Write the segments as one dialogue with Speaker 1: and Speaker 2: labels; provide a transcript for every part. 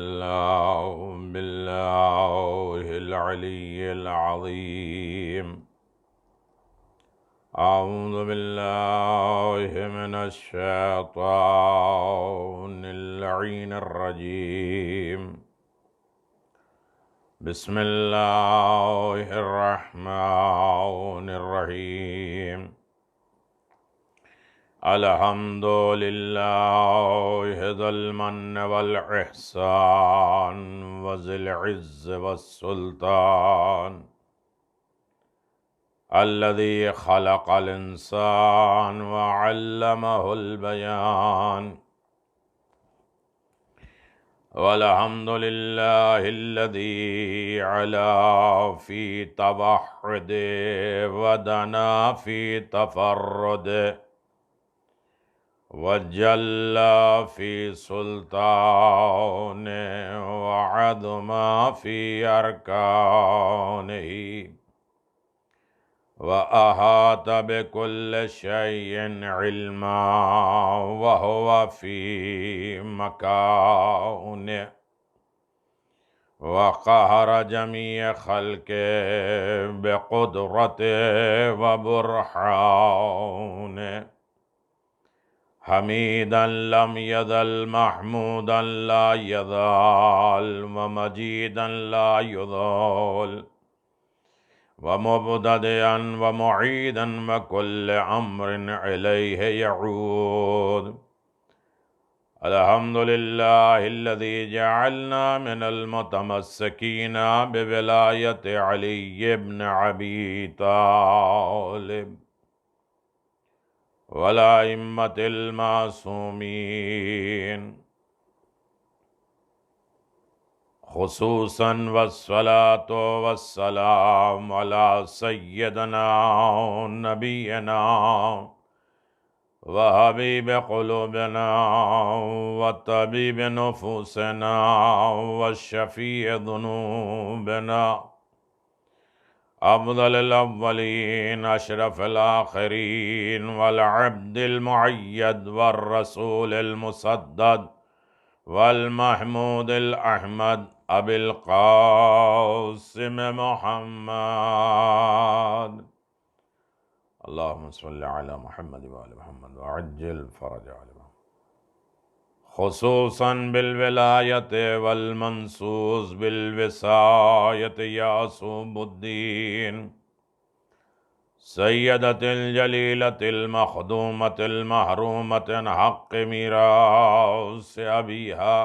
Speaker 1: الله بالله العلي العظيم. أعوذ بالله من الشيطان اللعين الرجيم. بسم الله الرحمن الرحيم. الحمد لله ذي المن والإحسان وذي العز والسلطان الذي خلق الإنسان وعلمه البيان. والحمد لله الذي علا في توحد ودنا في تفرد وجل في سلطان وعظم في أركانه وأحاط بكل شيء علما وهو في مكانه وقهر جميع خلقه بقدرته وبرهانه. حمیدا لم یزل محمودا لا یزال ومجیدا لا یزال ومبتدئا ومعیدا وكل امر الیہ یعود. الحمد للہ الذی جعلنا من المتمسکین بولایت علی بن ابی طالب والأئمة المعصومين، خصوصا والصلاة والسلام على سيدنا نبينا وحبيب قلوبنا وطبيب نفوسنا والشفيع ذنوبنا، افضل الاولین اشرف الآخرین والعبد المعید والرسول المسدد والمحمود الاحمد ابی القاسم محمد. اللهم صل علی محمد وآل محمد وعجل فرج علی محمد، خصوصاً بالولایت والمنصوص بالوصایت یعصوب الدین سیدت الجلیلت المخدومت المحرومت عن حق میراث ابیہا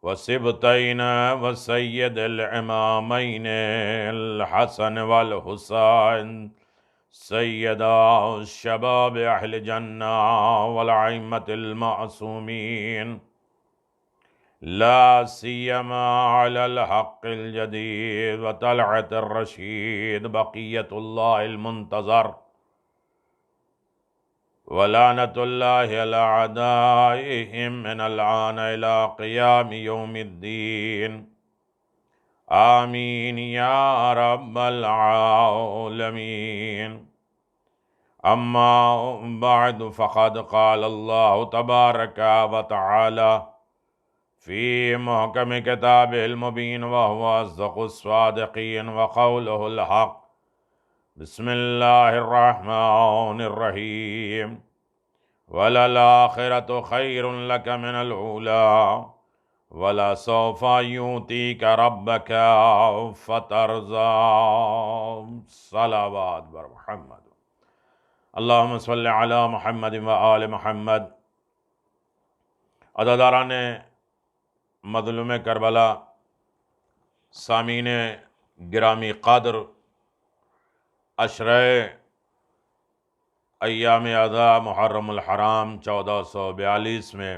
Speaker 1: وسبطین وسید الامامین الحسن والحسین سیدہ شباب اہل جنہ والائمۃ المعصومین، لا سیما علی الحق الجدید وطلعت الرشید بقیت اللہ المنتظر ولعنت اللہ علی اعدائہم من الآن الی قیام یوم الدین. آمین یا رب العالمین. اما بعد فقد قال اللہ تبارک و تعالی فی محکم کتاب المبین وهو اصدق الصادقین وقولہ الحق. بسم اللہ الرحمن الرحیم. وللآخرۃ خیر لک من الاولی وَلَسَوْفَ يُؤْتِيكَ رَبَّكَ فَتَرْضَىٰ. صلوات بر محمد. اللہم صلی علی محمد وآل محمد. عزاداران مظلوم کربلا، سامعین گرامی قدر، عشرہ ایام اعضاء محرم الحرام 1442 میں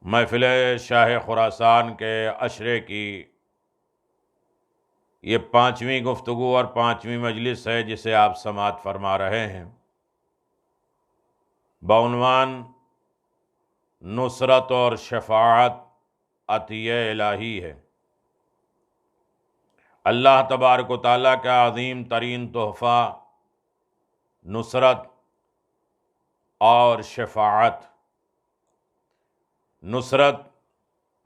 Speaker 1: محفل شاہ خراسان کے عشرے کی یہ 5ویں گفتگو اور 5ویں مجلس ہے جسے آپ سماعت فرما رہے ہیں، بعنوان نصرت اور شفاعت عطیہ الہی ہے۔ اللہ تبارک و تعالیٰ کا عظیم ترین تحفہ نصرت اور شفاعت، نصرت،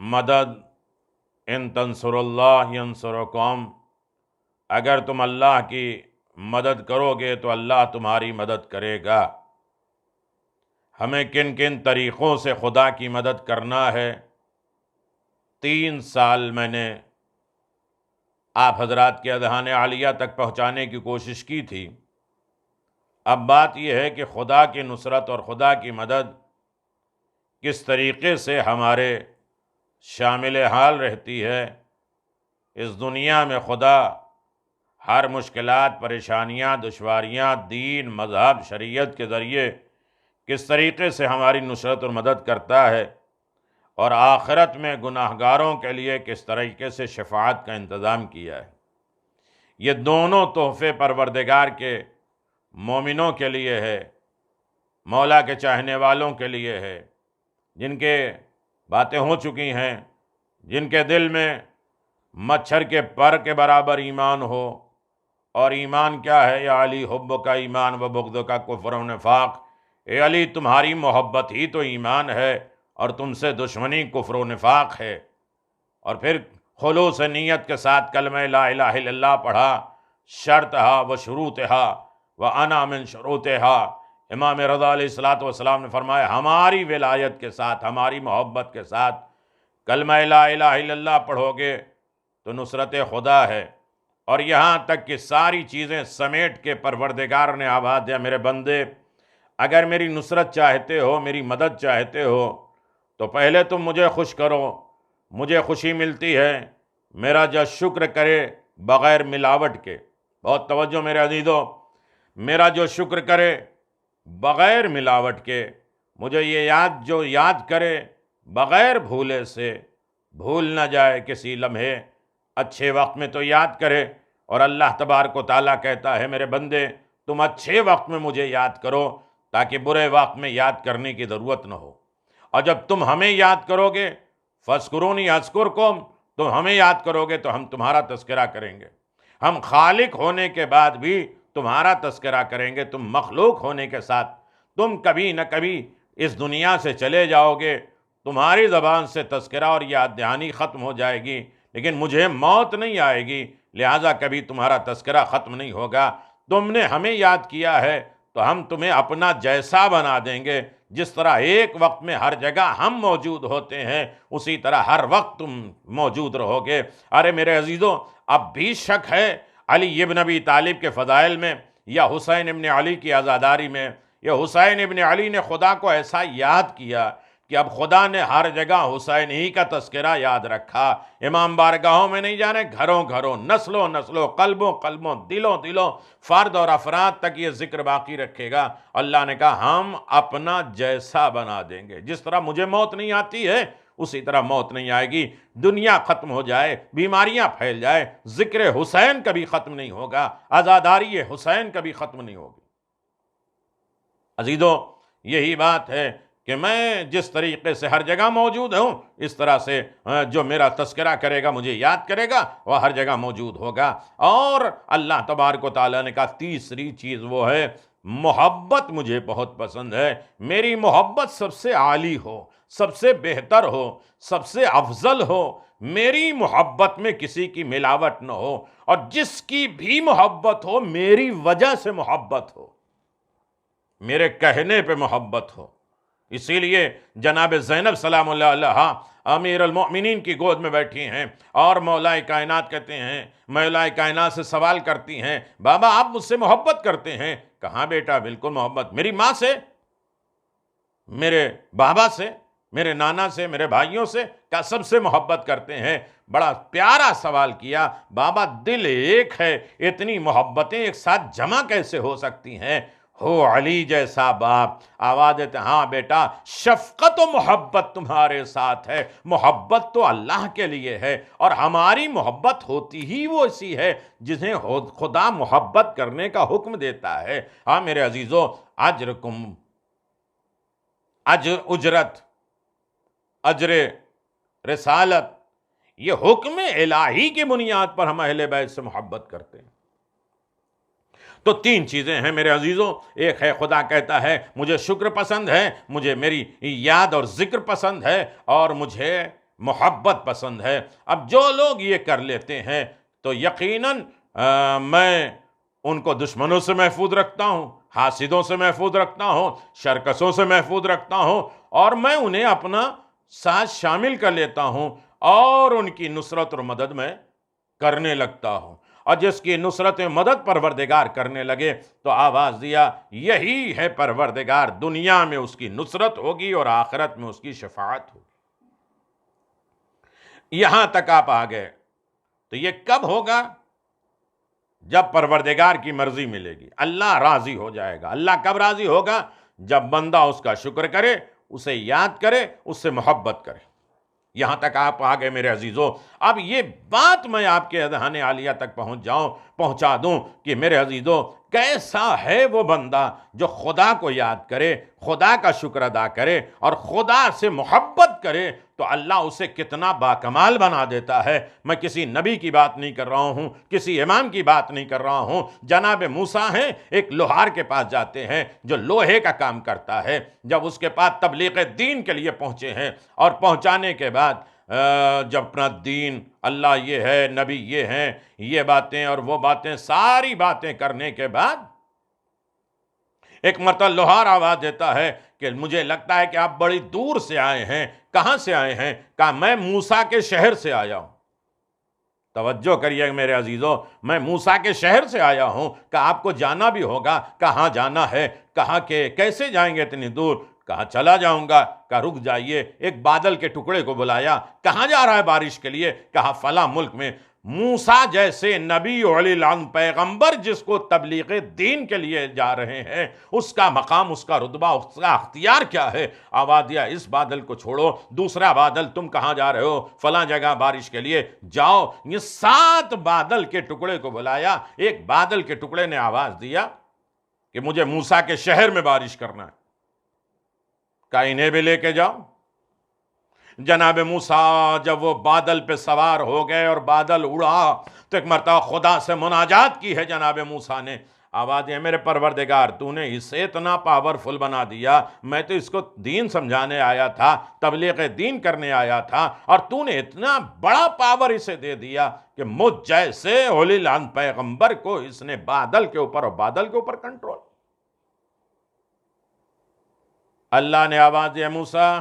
Speaker 1: مدد، ان تنصر اللہ ینصرکم، اگر تم اللہ کی مدد کرو گے تو اللہ تمہاری مدد کرے گا۔ ہمیں کن کن طریقوں سے خدا کی مدد کرنا ہے، 3 سال میں نے آپ حضرات کے اذہان عالیہ تک پہنچانے کی کوشش کی تھی۔ اب بات یہ ہے کہ خدا کی نصرت اور خدا کی مدد کس طریقے سے ہمارے شامل حال رہتی ہے۔ اس دنیا میں خدا ہر مشکلات، پریشانیاں، دشواریاں دین، مذہب، شریعت کے ذریعے کس طریقے سے ہماری نصرت اور مدد کرتا ہے، اور آخرت میں گناہ گاروں کے لیے کس طریقے سے شفاعت کا انتظام کیا ہے۔ یہ دونوں تحفے پروردگار کے مومنوں کے لیے ہے، مولا کے چاہنے والوں کے لیے ہے، جن کے باتیں ہو چکی ہیں، جن کے دل میں مچھر کے پر کے برابر ایمان ہو۔ اور ایمان کیا ہے؟ یا علی حب کا ایمان و بغض کا کفر و نفاق، اے علی تمہاری محبت ہی تو ایمان ہے، اور تم سے دشمنی کفر و نفاق ہے۔ اور پھر خلوص نیت کے ساتھ کلمہ لا الہ الا اللہ پڑھا، شرطہا و شروطہا و انا من شروطہا۔ امام رضا علیہ الصلوۃ والسلام نے فرمایا ہماری ولایت کے ساتھ، ہماری محبت کے ساتھ کلمہ لا الہ الا اللہ پڑھو گے تو نصرت خدا ہے۔ اور یہاں تک کہ ساری چیزیں سمیٹ کے پروردگار نے آواز دیا، میرے بندے اگر میری نصرت چاہتے ہو، میری مدد چاہتے ہو، تو پہلے تم مجھے خوش کرو، مجھے خوشی ملتی ہے، میرا جو شکر کرے بغیر ملاوٹ کے۔ بہت توجہ میرے عزیزو، میرا جو شکر کرے بغیر ملاوٹ کے، مجھے یہ جو یاد کرے بغیر بھولے سے، بھول نہ جائے کسی لمحے، اچھے وقت میں تو یاد کرے۔ اور اللہ تبارک و تعالیٰ کہتا ہے میرے بندے تم اچھے وقت میں مجھے یاد کرو، تاکہ برے وقت میں یاد کرنے کی ضرورت نہ ہو۔ اور جب تم ہمیں یاد کرو گے، فاذکرونی اذکرکم، تم ہمیں یاد کرو گے تو ہم تمہارا تذکرہ کریں گے۔ ہم خالق ہونے کے بعد بھی تمہارا تذکرہ کریں گے۔ تم مخلوق ہونے کے ساتھ تم کبھی نہ کبھی اس دنیا سے چلے جاؤ گے، تمہاری زبان سے تذکرہ اور یاد دہانی ختم ہو جائے گی، لیکن مجھے موت نہیں آئے گی، لہٰذا کبھی تمہارا تذکرہ ختم نہیں ہوگا۔ تم نے ہمیں یاد کیا ہے تو ہم تمہیں اپنا جیسا بنا دیں گے۔ جس طرح ایک وقت میں ہر جگہ ہم موجود ہوتے ہیں، اسی طرح ہر وقت تم موجود رہو گے۔ ارے میرے عزیزوں، اب بھی شک ہے علی ابن ابی طالب کے فضائل میں، یا حسین ابن علی کی عزاداری میں؟ یا حسین ابن علی نے خدا کو ایسا یاد کیا کہ اب خدا نے ہر جگہ حسین ہی کا تذکرہ یاد رکھا۔ امام بارگاہوں میں نہیں جانے، گھروں گھروں، نسلوں نسلوں، قلبوں قلبوں، دلوں دلوں، فرد اور افراد تک یہ ذکر باقی رکھے گا۔ اللہ نے کہا ہم اپنا جیسا بنا دیں گے۔ جس طرح مجھے موت نہیں آتی ہے، اسی طرح موت نہیں آئے گی۔ دنیا ختم ہو جائے، بیماریاں پھیل جائے، ذکر حسین کبھی ختم نہیں ہوگا، عزاداری حسین کبھی ختم نہیں ہوگی۔ عزیزو، یہی بات ہے کہ میں جس طریقے سے ہر جگہ موجود ہوں، اس طرح سے جو میرا تذکرہ کرے گا، مجھے یاد کرے گا، وہ ہر جگہ موجود ہوگا۔ اور اللہ تبارک و تعالیٰ نے کہا تیسری چیز وہ ہے محبت مجھے بہت پسند ہے۔ میری محبت سب سے عالی ہو، سب سے بہتر ہو، سب سے افضل ہو۔ میری محبت میں کسی کی ملاوٹ نہ ہو، اور جس کی بھی محبت ہو میری وجہ سے محبت ہو، میرے کہنے پہ محبت ہو۔ اسی لیے جناب زینب سلام اللہ علیہا امیر المؤمنین کی گود میں بیٹھی ہیں، اور مولا کائنات کہتے ہیں، مولا کائنات سے سوال کرتی ہیں بابا آپ مجھ سے محبت کرتے ہیں؟ کہاں بیٹا، بالکل محبت، میری ماں سے، میرے بابا سے، میرے نانا سے، میرے بھائیوں سے، کیا سب سے محبت کرتے ہیں؟ بڑا پیارا سوال کیا۔ بابا دل ایک ہے، اتنی محبتیں ایک ساتھ جمع کیسے ہو سکتی ہیں؟ ہو علی جیسا باپ، آواز دیتے ہاں بیٹا، شفقت و محبت تمہارے ساتھ ہے، محبت تو اللہ کے لیے ہے، اور ہماری محبت ہوتی ہی وہ اسی ہے جسے خدا محبت کرنے کا حکم دیتا ہے۔ ہاں میرے عزیزو، اجرکم، اجرت، اجر رسالت، یہ حکم الہی کی بنیاد پر ہم اہل بیت سے محبت کرتے ہیں۔ تو تین چیزیں ہیں میرے عزیزوں. ایک ہے خدا کہتا ہے مجھے شکر پسند ہے, مجھے میری یاد اور ذکر پسند ہے, اور مجھے محبت پسند ہے. اب جو لوگ یہ کر لیتے ہیں تو یقیناً میں ان کو دشمنوں سے محفوظ رکھتا ہوں, حاسدوں سے محفوظ رکھتا ہوں, شرکسوں سے محفوظ رکھتا ہوں, اور میں انہیں اپنا ساتھ شامل کر لیتا ہوں اور ان کی نصرت اور مدد میں کرنے لگتا ہوں. اور جس کی نصرت مدد پروردگار کرنے لگے تو آواز دیا یہی ہے پروردگار, دنیا میں اس کی نصرت ہوگی اور آخرت میں اس کی شفاعت ہوگی. یہاں تک آپ آ گئے تو یہ کب ہوگا؟ جب پروردگار کی مرضی ملے گی, اللہ راضی ہو جائے گا. اللہ کب راضی ہوگا؟ جب بندہ اس کا شکر کرے, اسے یاد کرے, اس سے محبت کرے. یہاں تک آپ آ گئے میرے عزیزوں. اب یہ بات میں آپ کے اذہان عالیہ تک پہنچا دوں کہ میرے عزیزوں کیسا ہے وہ بندہ جو خدا کو یاد کرے, خدا کا شکر ادا کرے اور خدا سے محبت کرے, تو اللہ اسے کتنا باکمال بنا دیتا ہے. میں کسی نبی کی بات نہیں کر رہا ہوں, کسی امام کی بات نہیں کر رہا ہوں. جناب موسیٰ ہیں, ایک لوہار کے پاس جاتے ہیں جو لوہے کا کام کرتا ہے. جب اس کے پاس تبلیغ دین کے لیے پہنچے ہیں, اور پہنچانے کے بعد جب اپنا دین, اللہ یہ ہے, نبی یہ ہیں, یہ باتیں اور وہ باتیں, ساری باتیں کرنے کے بعد ایک مرتبہ لوہار آواز دیتا ہے کہ مجھے لگتا ہے کہ آپ بڑی دور سے آئے ہیں. کہاں سے آئے ہیں؟ کہا میں موسیٰ کے شہر سے آیا ہوں. توجہ کریے میرے عزیزوں, میں موسیٰ کے شہر سے آیا ہوں. کہا آپ کو جانا بھی ہوگا. کہاں جانا ہے؟ کہا کہ کیسے جائیں گے اتنی دور؟ کہا چلا جاؤں گا. کہا رک جائیے. ایک بادل کے ٹکڑے کو بلایا. کہاں جا رہا ہے بارش کے لیے؟ کہا فلاں ملک میں. موسیٰ جیسے نبی علی العظم پیغمبر جس کو تبلیغ دین کے لیے جا رہے ہیں, اس کا مقام, اس کا رتبہ, اس کا اختیار کیا ہے؟ آواز دیا اس بادل کو چھوڑو, دوسرا بادل تم کہاں جا رہے ہو؟ فلاں جگہ بارش کے لیے جاؤ. یہ 7 بادل کے ٹکڑے کو بلایا. ایک بادل کے ٹکڑے نے آواز دیا کہ مجھے موسیٰ کے شہر میں بارش کرنا ہے. کہا انہیں بھی لے کے جاؤ. جناب موسیٰ جب وہ بادل پہ سوار ہو گئے اور بادل اڑا تو ایک مرتبہ خدا سے مناجات کی ہے جناب موسیٰ نے. آواز ہے میرے پروردگار, تو نے اسے اتنا پاورفل بنا دیا, میں تو اس کو دین سمجھانے آیا تھا, تبلیغ دین کرنے آیا تھا, اور تو نے اتنا بڑا پاور اسے دے دیا کہ مجھ جیسے اولی العزم پیغمبر کو اس نے بادل کے اوپر اور بادل کے اوپر کنٹرول. اللہ نے آواز دیا موسیٰ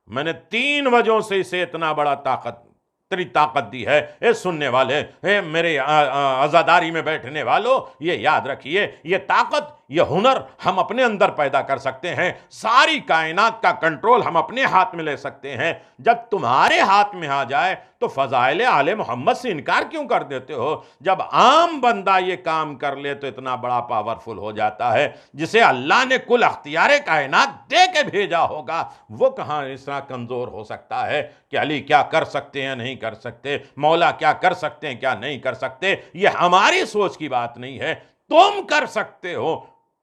Speaker 1: میں نے 3 وجہوں سے اسے اتنا بڑا طاقت دی ہے. اے سننے والے, اے میرے عزاداری میں بیٹھنے والوں, یہ یاد رکھیے یہ طاقت, یہ ہنر ہم اپنے اندر پیدا کر سکتے ہیں. ساری کائنات کا کنٹرول ہم اپنے ہاتھ میں لے سکتے ہیں. جب تمہارے ہاتھ میں آ جائے تو فضائل آل محمد سے انکار کیوں کر دیتے ہو؟ جب عام بندہ یہ کام کر لے تو اتنا بڑا پاورفل ہو جاتا ہے. جسے اللہ نے کل اختیار کائنات دے کے بھیجا ہوگا, وہ کہاں اس طرح کمزور ہو سکتا ہے کہ علی کیا کر سکتے ہیں نہیں کر سکتے, مولا کیا کر سکتے ہیں کیا نہیں کر سکتے. یہ ہماری سوچ کی بات نہیں ہے, تم کر سکتے ہو.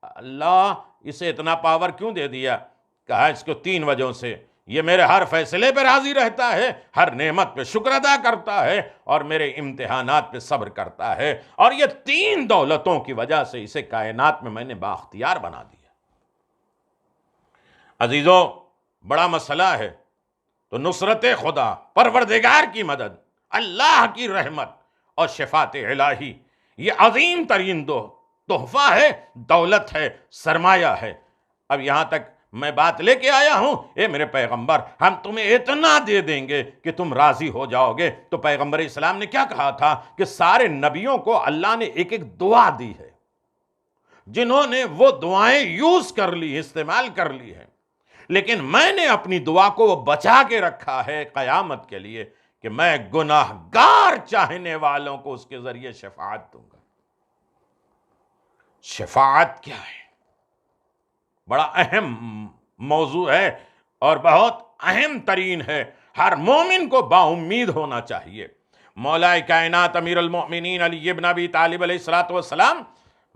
Speaker 1: اللہ اسے اتنا پاور کیوں دے دیا؟ کہا اس کو 3 وجہوں سے. یہ میرے ہر فیصلے پہ راضی رہتا ہے, ہر نعمت پہ شکر ادا کرتا ہے, اور میرے امتحانات پہ صبر کرتا ہے, اور یہ 3 دولتوں کی وجہ سے اسے کائنات میں نے بااختیار بنا دیا. عزیزوں بڑا مسئلہ ہے. تو نصرت خدا, پروردگار کی مدد, اللہ کی رحمت اور شفاعت الہی, یہ عظیم ترین تحفہ ہے, دولت ہے, سرمایہ ہے. اب یہاں تک میں بات لے کے آیا ہوں, اے میرے پیغمبر ہم تمہیں اتنا دے دیں گے کہ تم راضی ہو جاؤ گے. تو پیغمبر اسلام نے کیا کہا تھا کہ سارے نبیوں کو اللہ نے ایک ایک دعا دی ہے, جنہوں نے وہ دعائیں یوز کر لی, استعمال کر لی ہے. لیکن میں نے اپنی دعا کو بچا کے رکھا ہے قیامت کے لیے کہ میں گناہگار چاہنے والوں کو اس کے ذریعے شفاعت دوں گا. شفاعت کیا ہے؟ بڑا اہم موضوع ہے اور بہت اہم ترین ہے. ہر مومن کو با امید ہونا چاہیے. مولا کائنات امیر المؤمنین علی ابن ابی طالب علیہ الصلوۃ والسلام,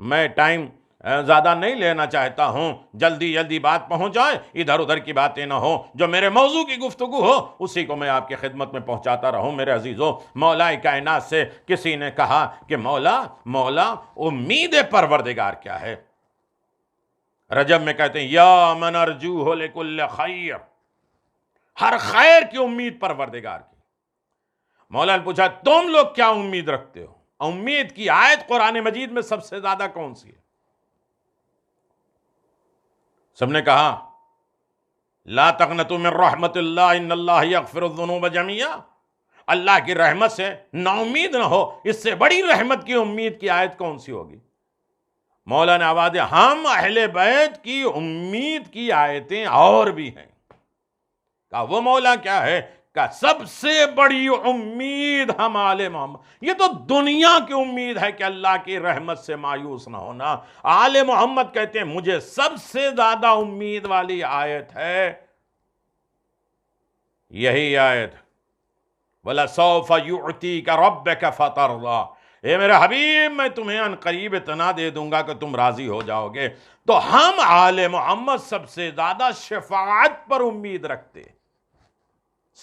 Speaker 1: میں ٹائم زیادہ نہیں لینا چاہتا ہوں، جلدی جلدی بات پہنچ جائے، ادھر ادھر کی باتیں نہ ہو، جو میرے موضوع کی گفتگو ہو اسی کو میں آپ کی خدمت میں پہنچاتا رہوں۔ میرے عزیزوں، مولا کائنات سے کسی نے کہا کہ مولا امید پروردگار کیا ہے؟ رجب میں کہتے ہیں یا من ارجوہ لکل خیر، ہر خیر کی امید پروردگار کی۔ مولا نے پوچھا تم لوگ کیا امید رکھتے ہو؟ امید کی آیت قرآن مجید میں سب سے زیادہ کون سی ہے؟ سب نے کہا لا تقنطوا من رحمت اللہ ان اللہ یغفر الذنوب جميعا، اللہ کی رحمت سے نا امید نہ ہو، اس سے بڑی رحمت کی امید کی آیت کون سی ہوگی؟ مولا نے آواز دی ہم اہل بیت کی امید کی آیتیں اور بھی ہیں۔ کہا وہ مولا کیا ہے؟ کہا سب سے بڑی امید ہم آل محمد، یہ تو دنیا کی امید ہے کہ اللہ کی رحمت سے مایوس نہ ہونا۔ آل محمد کہتے ہیں مجھے سب سے زیادہ امید والی آیت ہے یہی آیت وَلَسَوْفَ يُعْتِيكَ رَبَّكَ فَتَرْضَىٰ، اے میرے حبیب میں تمہیں ان قریب اتنا دے دوں گا کہ تم راضی ہو جاؤ گے۔ تو ہم آل محمد سب سے زیادہ شفاعت پر امید رکھتے،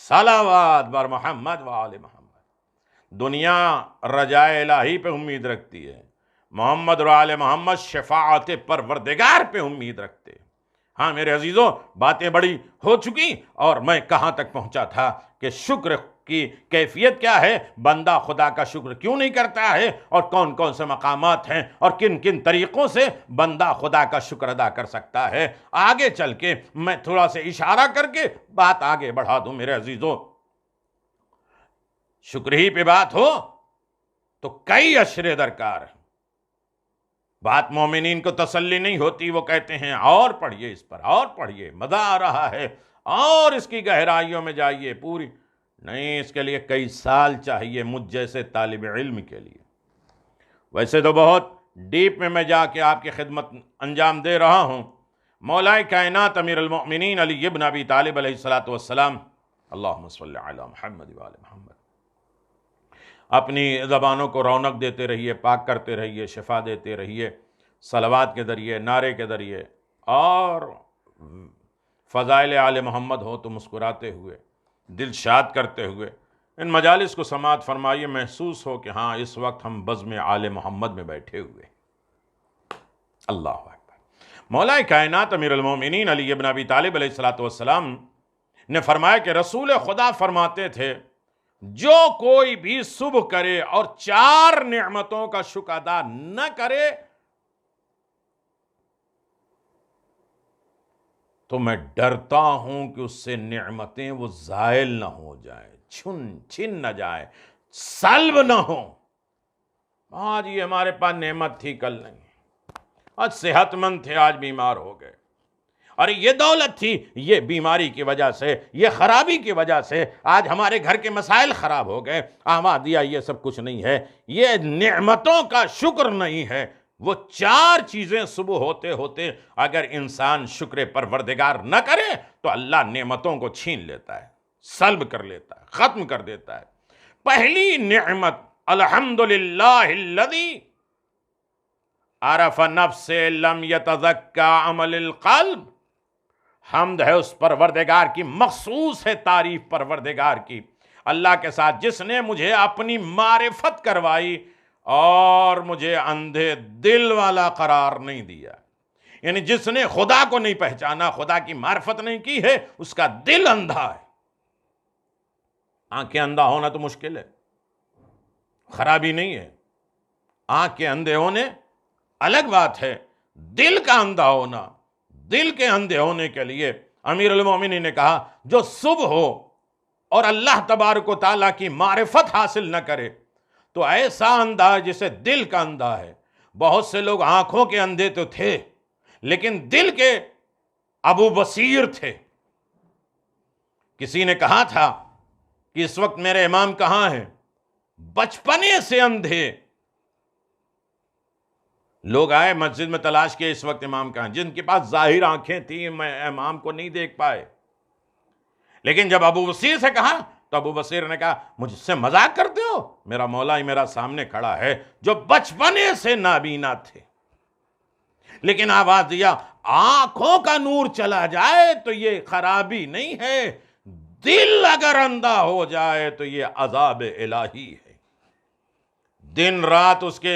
Speaker 1: صلوات بر محمد و آل محمد۔ دنیا رجائے الہی پہ امید رکھتی ہے، محمد و آل محمد شفاعت پروردگار پہ امید رکھتے۔ ہاں میرے عزیزوں، باتیں بڑی ہو چکی اور میں کہاں تک پہنچا تھا کہ شکر کی کیفیت کیا ہے، بندہ خدا کا شکر کیوں نہیں کرتا ہے، اور کون کون سے مقامات ہیں اور کن کن طریقوں سے بندہ خدا کا شکر ادا کر سکتا ہے۔ آگے چل کے میں تھوڑا سا اشارہ کر کے بات آگے بڑھا دوں۔ میرے عزیزوں، شکر ہی پہ بات ہو تو کئی اشرے درکار ہیں۔ بات مومنین کو تسلی نہیں ہوتی، وہ کہتے ہیں اور پڑھیے اس پر، اور پڑھیے، مزہ آ رہا ہے، اور اس کی گہرائیوں میں جائیے پوری۔ نہیں، اس کے لیے کئی سال چاہیے مجھ جیسے طالب علم کے لیے۔ ویسے تو بہت ڈیپ میں جا کے آپ کی خدمت انجام دے رہا ہوں۔ مولا کائنات امیر المؤمنین علی ابن ابی طالب علیہ السلام، اللہم صلی علی محمد وآل محمد، اپنی زبانوں کو رونق دیتے رہیے، پاک کرتے رہیے، شفا دیتے رہیے، صلوات کے ذریعے، نعرے کے ذریعے، اور فضائل آل محمد ہو تو مسکراتے ہوئے، دل شاد کرتے ہوئے ان مجالس کو سماعت فرمائیے، محسوس ہو کہ ہاں اس وقت ہم بزم آل محمد میں بیٹھے ہوئے۔ اللہ اکبر۔ مولا کائنات امیر المومنین علی ابن ابی طالب علیہ السلام نے فرمایا کہ رسول خدا فرماتے تھے جو کوئی بھی صبح کرے اور 4 نعمتوں کا شکر ادا نہ کرے تو میں ڈرتا ہوں کہ اس سے نعمتیں وہ زائل نہ ہو جائیں، چھن نہ جائیں، سلب نہ ہوں۔ آج یہ ہمارے پاس نعمت تھی، کل نہیں، آج صحت مند تھے، آج بیمار ہو گئے، اور یہ دولت تھی، یہ بیماری کی وجہ سے، یہ خرابی کی وجہ سے آج ہمارے گھر کے مسائل خراب ہو گئے۔ آمادیہ یہ سب کچھ نہیں ہے، یہ نعمتوں کا شکر نہیں ہے۔ وہ 4 چیزیں صبح ہوتے ہوتے اگر انسان شکر پروردگار نہ کرے تو اللہ نعمتوں کو چھین لیتا ہے، سلب کر لیتا ہے، ختم کر دیتا ہے۔ پہلی نعمت الحمدللہ الذی عرف نفس لم یتزکا عمل القلب، حمد ہے اس پروردگار کی، مخصوص ہے تعریف پروردگار کی، اللہ کے ساتھ جس نے مجھے اپنی معرفت کروائی اور مجھے اندھے دل والا قرار نہیں دیا۔ یعنی جس نے خدا کو نہیں پہچانا، خدا کی معرفت نہیں کی ہے، اس کا دل اندھا ہے۔ آنکھیں اندھا ہونا تو مشکل ہے، خرابی نہیں ہے، آنکھ کے اندھے ہونے الگ بات ہے، دل کا اندھا ہونا، دل کے اندھے ہونے کے لیے امیر المومنین نے کہا جو صبح ہو اور اللہ تبارک و تعالیٰ کی معرفت حاصل نہ کرے تو ایسا اندھا ہے جسے دل کا اندھا ہے۔ بہت سے لوگ آنکھوں کے اندھے تو تھے لیکن دل کے ابو بصیر تھے۔ کسی نے کہا تھا کہ اس وقت میرے امام کہاں ہیں؟ بچپنے سے اندھے لوگ آئے مسجد میں تلاش کیے اس وقت امام کہاں، جن کے پاس ظاہر آنکھیں تھیں میں امام کو نہیں دیکھ پائے، لیکن جب ابو بصیر سے کہا تو ابو بصیر نے کہا مجھ سے مذاق کرتے ہو، میرا مولا ہی میرا سامنے کھڑا ہے جو بچپنے سے نابینا تھے۔ لیکن آواز دیا آنکھوں کا نور چلا جائے تو یہ خرابی نہیں ہے، دل اگر اندھا ہو جائے تو یہ عذاب الہی ہے۔ دن رات اس کے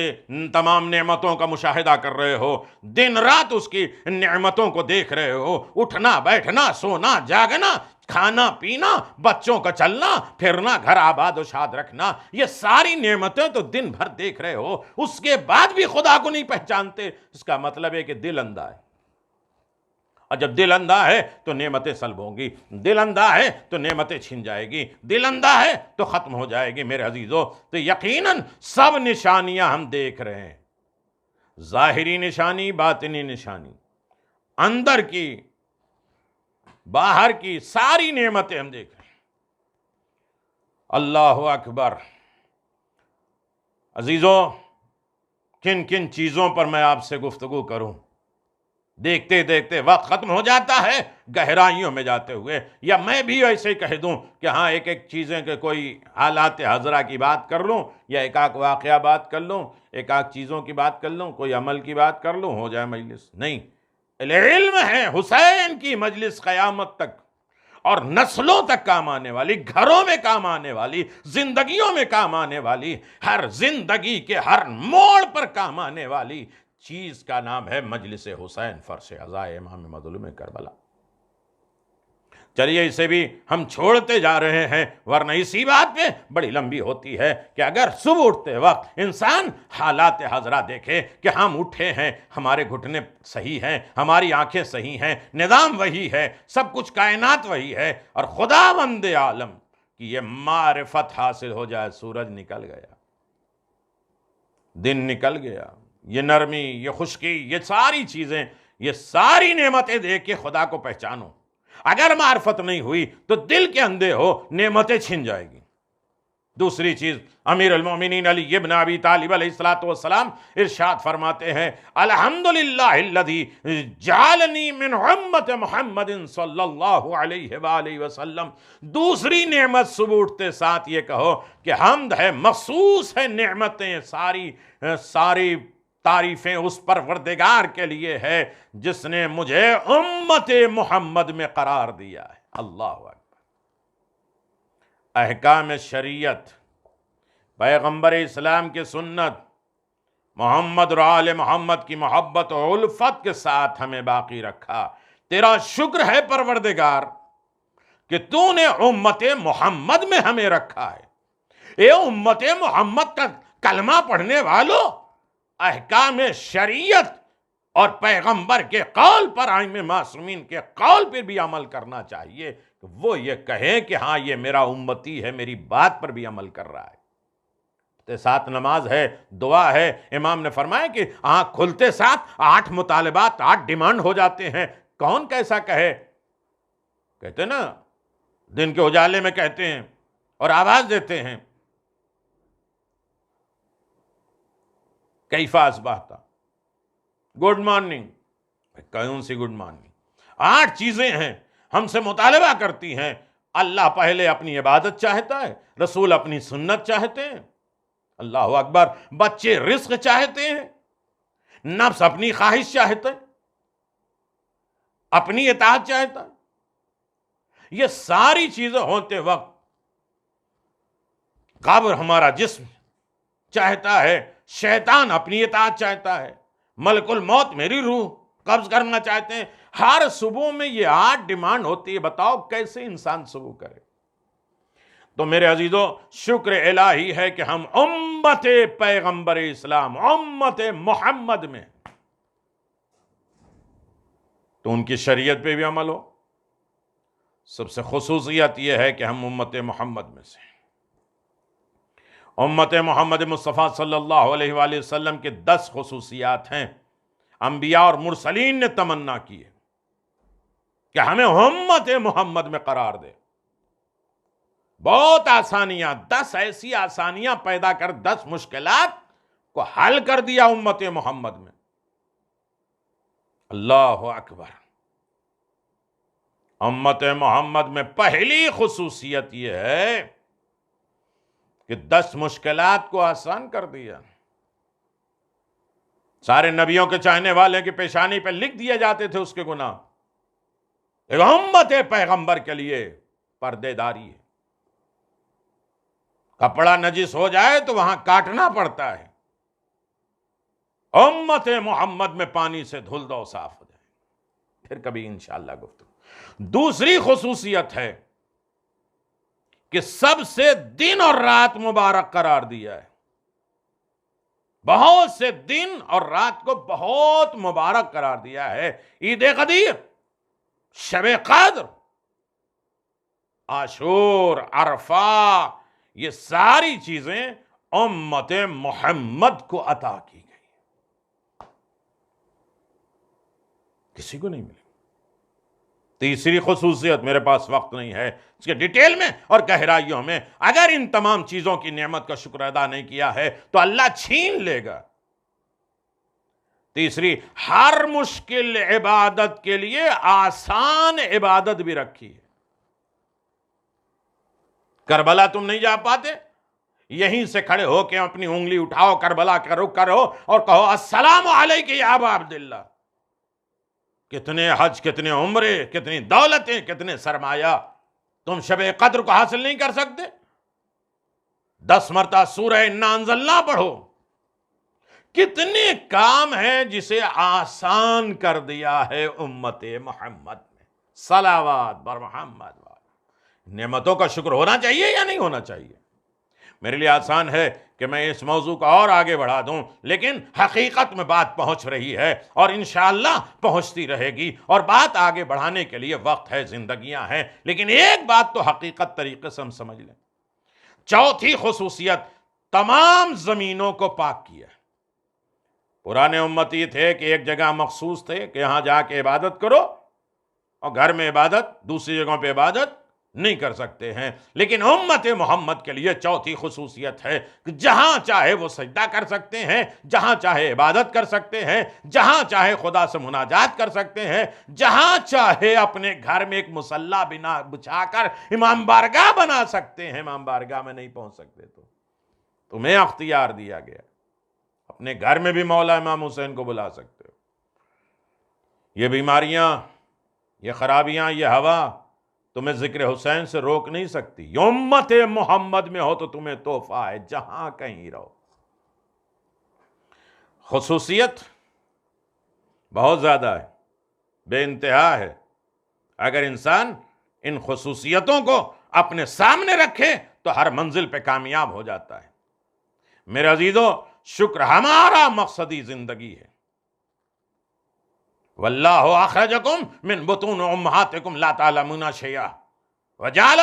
Speaker 1: تمام نعمتوں کا مشاہدہ کر رہے ہو، دن رات اس کی نعمتوں کو دیکھ رہے ہو، اٹھنا بیٹھنا سونا جاگنا، کھانا پینا، بچوں کا چلنا پھرنا، گھر آباد و شاد رکھنا، یہ ساری نعمتیں تو دن بھر دیکھ رہے ہو، اس کے بعد بھی خدا کو نہیں پہچانتے، اس کا مطلب ہے کہ دل اندھا ہے۔ اور جب دل اندھا ہے تو نعمتیں سلب ہوں گی، دل اندھا ہے تو نعمتیں چھن جائے گی، دل اندھا ہے تو ختم ہو جائے گی۔ میرے عزیزو، تو یقیناً سب نشانیاں ہم دیکھ رہے ہیں، ظاہری نشانی، باطنی نشانی، اندر کی باہر کی ساری نعمتیں ہم دیکھ رہے ہیں۔ اللہ اکبر۔ عزیزو، کن کن چیزوں پر میں آپ سے گفتگو کروں؟ دیکھتے دیکھتے وقت ختم ہو جاتا ہے گہرائیوں میں جاتے ہوئے، یا میں بھی ایسے ہی کہہ دوں کہ ہاں ایک ایک چیزیں کہ کوئی حالات حاضرہ کی بات کر لوں، یا ایک آدھ واقعہ بات کر لوں، ایک آدھ چیزوں کی بات کر لوں، کوئی عمل کی بات کر لوں، ہو جائے مجلس۔ نہیں، علم ہے حسین کی مجلس قیامت تک اور نسلوں تک کام آنے والی، گھروں میں کام آنے والی، زندگیوں میں کام آنے والی، ہر زندگی کے ہر موڑ پر کام آنے والی چیز کا نام ہے مجلس حسین، فرش عزائے امام مظلوم کربلا۔ چلیے اسے بھی ہم چھوڑتے جا رہے ہیں، ورنہ اسی بات پہ بڑی لمبی ہوتی ہے کہ اگر صبح اٹھتے وقت انسان حالات حاضرہ دیکھے کہ ہم اٹھے ہیں، ہمارے گھٹنے صحیح ہیں، ہماری آنکھیں صحیح ہیں، نظام وہی ہے، سب کچھ کائنات وہی ہے، اور خداوند عالم کی یہ معرفت حاصل ہو جائے، سورج نکل گیا، دن نکل گیا، یہ نرمی، یہ خشکی، یہ ساری چیزیں، یہ ساری نعمتیں دیکھ کے خدا کو پہچانو۔ اگر معرفت نہیں ہوئی تو دل کے اندھے ہو، نعمتیں چھن جائے گی۔ دوسری چیز، امیر المومنین علی ابن ابی طالب علیہ السلام ارشاد فرماتے ہیں، الحمدللہ الذی جعلنی من امت محمد صلی اللہ علیہ وآلہ وسلم۔ دوسری نعمت صبح اٹھتے ساتھ یہ کہو کہ حمد ہے، مخصوص ہے، نعمتیں ساری تعریفیں اس پروردگار کے لیے ہے جس نے مجھے امت محمد میں قرار دیا ہے۔ اللہ اکبر۔ احکام شریعت، پیغمبر اسلام کی سنت، محمد اور آل محمد کی محبت و الفت کے ساتھ ہمیں باقی رکھا۔ تیرا شکر ہے پروردگار کہ تو نے امت محمد میں ہمیں رکھا ہے۔ اے امت محمد کا کلمہ پڑھنے والوں، احکام شریعت اور پیغمبر کے قول پر، ائمہ معصومین کے قول پر بھی عمل کرنا چاہیے، کہ وہ یہ کہیں کہ ہاں یہ میرا امتی ہے، میری بات پر بھی عمل کر رہا ہے۔ ساتھ نماز ہے، دعا ہے۔ امام نے فرمایا کہ آنکھ کھلتے ساتھ 8 مطالبات، 8 ڈیمانڈ ہو جاتے ہیں۔ کون کیسا کہے؟ کہتے ہیں نا، دن کے اجالے میں کہتے ہیں اور آواز دیتے ہیں، کیفا اصبحت، گڈ مارننگ۔ کون سی گڈ مارننگ؟ 8 چیزیں ہیں ہم سے مطالبہ کرتی ہیں۔ اللہ پہلے اپنی عبادت چاہتا ہے، رسول اپنی سنت چاہتے ہیں، اللہ اکبر، بچے رزق چاہتے ہیں، نفس اپنی خواہش چاہتا ہے، اپنی اطاعت چاہتا ہے۔ یہ ساری چیزیں ہوتے وقت قبر ہمارا جسم چاہتا ہے، شیطان اپنی اطاعت چاہتا ہے، ملک الموت میری روح قبض کرنا چاہتے ہیں۔ ہر صبح میں یہ 8 ڈیمانڈ ہوتی ہے۔ بتاؤ کیسے انسان صبح کرے؟ تو میرے عزیزو، شکر الہی ہے کہ ہم امت پیغمبر اسلام، امت محمد میں، تو ان کی شریعت پہ بھی عمل ہو۔ سب سے خصوصیت یہ ہے کہ ہم امت محمد میں سے، امت محمد مصطفیٰ صلی اللہ علیہ وآلہ وسلم کے 10 خصوصیات ہیں۔ انبیاء اور مرسلین نے تمنا کی ہے کہ ہمیں امت محمد میں قرار دے۔ بہت آسانیاں، 10 ایسی آسانیاں پیدا کر، 10 مشکلات کو حل کر دیا امت محمد میں۔ اللہ اکبر۔ امت محمد میں پہلی خصوصیت یہ ہے کہ 10 مشکلات کو آسان کر دیا۔ سارے نبیوں کے چاہنے والے کی پیشانی پہ لکھ دیے جاتے تھے اس کے گناہ. ایک امت پیغمبر کے لیے پردے داری ہے. کپڑا نجس ہو جائے تو وہاں کاٹنا پڑتا ہے. امت محمد میں پانی سے دھل دو صاف ہو جائے. پھر کبھی انشاءاللہ گفتگو. دوسری خصوصیت ہے کہ سب سے دن اور رات مبارک قرار دیا ہے. بہت سے دن اور رات کو بہت مبارک قرار دیا ہے. عید قدیر، شب قدر، عاشور، عرفہ، یہ ساری چیزیں امت محمد کو عطا کی گئی، کسی کو نہیں ملی. تیسری خصوصیت، میرے پاس وقت نہیں ہے اس کے ڈیٹیل میں اور گہرائیوں میں، اگر ان تمام چیزوں کی نعمت کا شکر ادا نہیں کیا ہے تو اللہ چھین لے گا. تیسری، ہر مشکل عبادت کے لیے آسان عبادت بھی رکھی ہے. کربلا تم نہیں جا پاتے، یہیں سے کھڑے ہو کے اپنی انگلی اٹھاؤ، کربلا کا رخ کرو اور کہو السلام علیک یا ابا عبداللہ. کتنے حج، کتنے عمرے، کتنی دولتیں، کتنے سرمایہ، تم شب قدر کو حاصل نہیں کر سکتے؟ 10 مرتبہ سورہ انا انزلنا پڑھو. کتنے کام ہیں جسے آسان کر دیا ہے امت محمد نے. صلوات بر محمد. نعمتوں کا شکر ہونا چاہیے یا نہیں ہونا چاہیے؟ میرے لیے آسان ہے کہ میں اس موضوع کو اور آگے بڑھا دوں، لیکن حقیقت میں بات پہنچ رہی ہے اور انشاءاللہ پہنچتی رہے گی، اور بات آگے بڑھانے کے لیے وقت ہے، زندگیاں ہیں. لیکن ایک بات تو حقیقت طریقے سے ہم سمجھ لیں. چوتھی خصوصیت، تمام زمینوں کو پاک کیا. پرانے امتی تھے کہ ایک جگہ مخصوص تھے کہ یہاں جا کے عبادت کرو، اور گھر میں عبادت، دوسری جگہوں پہ عبادت نہیں کر سکتے ہیں. لیکن امت محمد کے لیے چوتھی خصوصیت ہے کہ جہاں چاہے وہ سجدہ کر سکتے ہیں، جہاں چاہے عبادت کر سکتے ہیں، جہاں چاہے خدا سے مناجات کر سکتے ہیں، جہاں چاہے اپنے گھر میں ایک مصلی بچھا کر امام بارگاہ بنا سکتے ہیں. امام بارگاہ میں نہیں پہنچ سکتے تو تمہیں اختیار دیا گیا، اپنے گھر میں بھی مولا امام حسین کو بلا سکتے ہو. یہ بیماریاں، یہ خرابیاں، یہ ہوا تمہیں ذکر حسین سے روک نہیں سکتی. یہ امت محمد میں ہو تو تمہیں تحفہ ہے، جہاں کہیں رہو. خصوصیت بہت زیادہ ہے، بے انتہا ہے. اگر انسان ان خصوصیتوں کو اپنے سامنے رکھے تو ہر منزل پہ کامیاب ہو جاتا ہے. میرے عزیزو، شکر ہمارا مقصدی زندگی ہے. واللہ اخرجکم من بطون امہاتکم لا تعلمون شیئا وجعل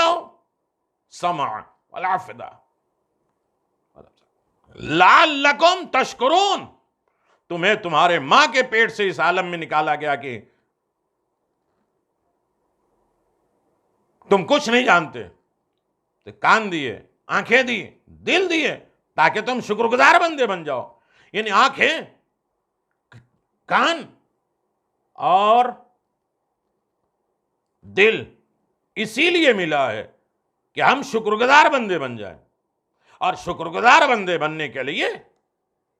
Speaker 1: سمعا والافئدہ لعلکم تشکرون. تمہیں تمہارے ماں کے پیٹ سے اس عالم میں نکالا گیا کہ تم کچھ نہیں جانتے. تو کان دیے، آنکھیں دی، دل دیے تاکہ تم شکر گزار بندے بن جاؤ. یعنی آنکھیں، کان اور دل اسی لیے ملا ہے کہ ہم شکر گزار بندے بن جائیں. اور شکر گزار بندے بننے کے لیے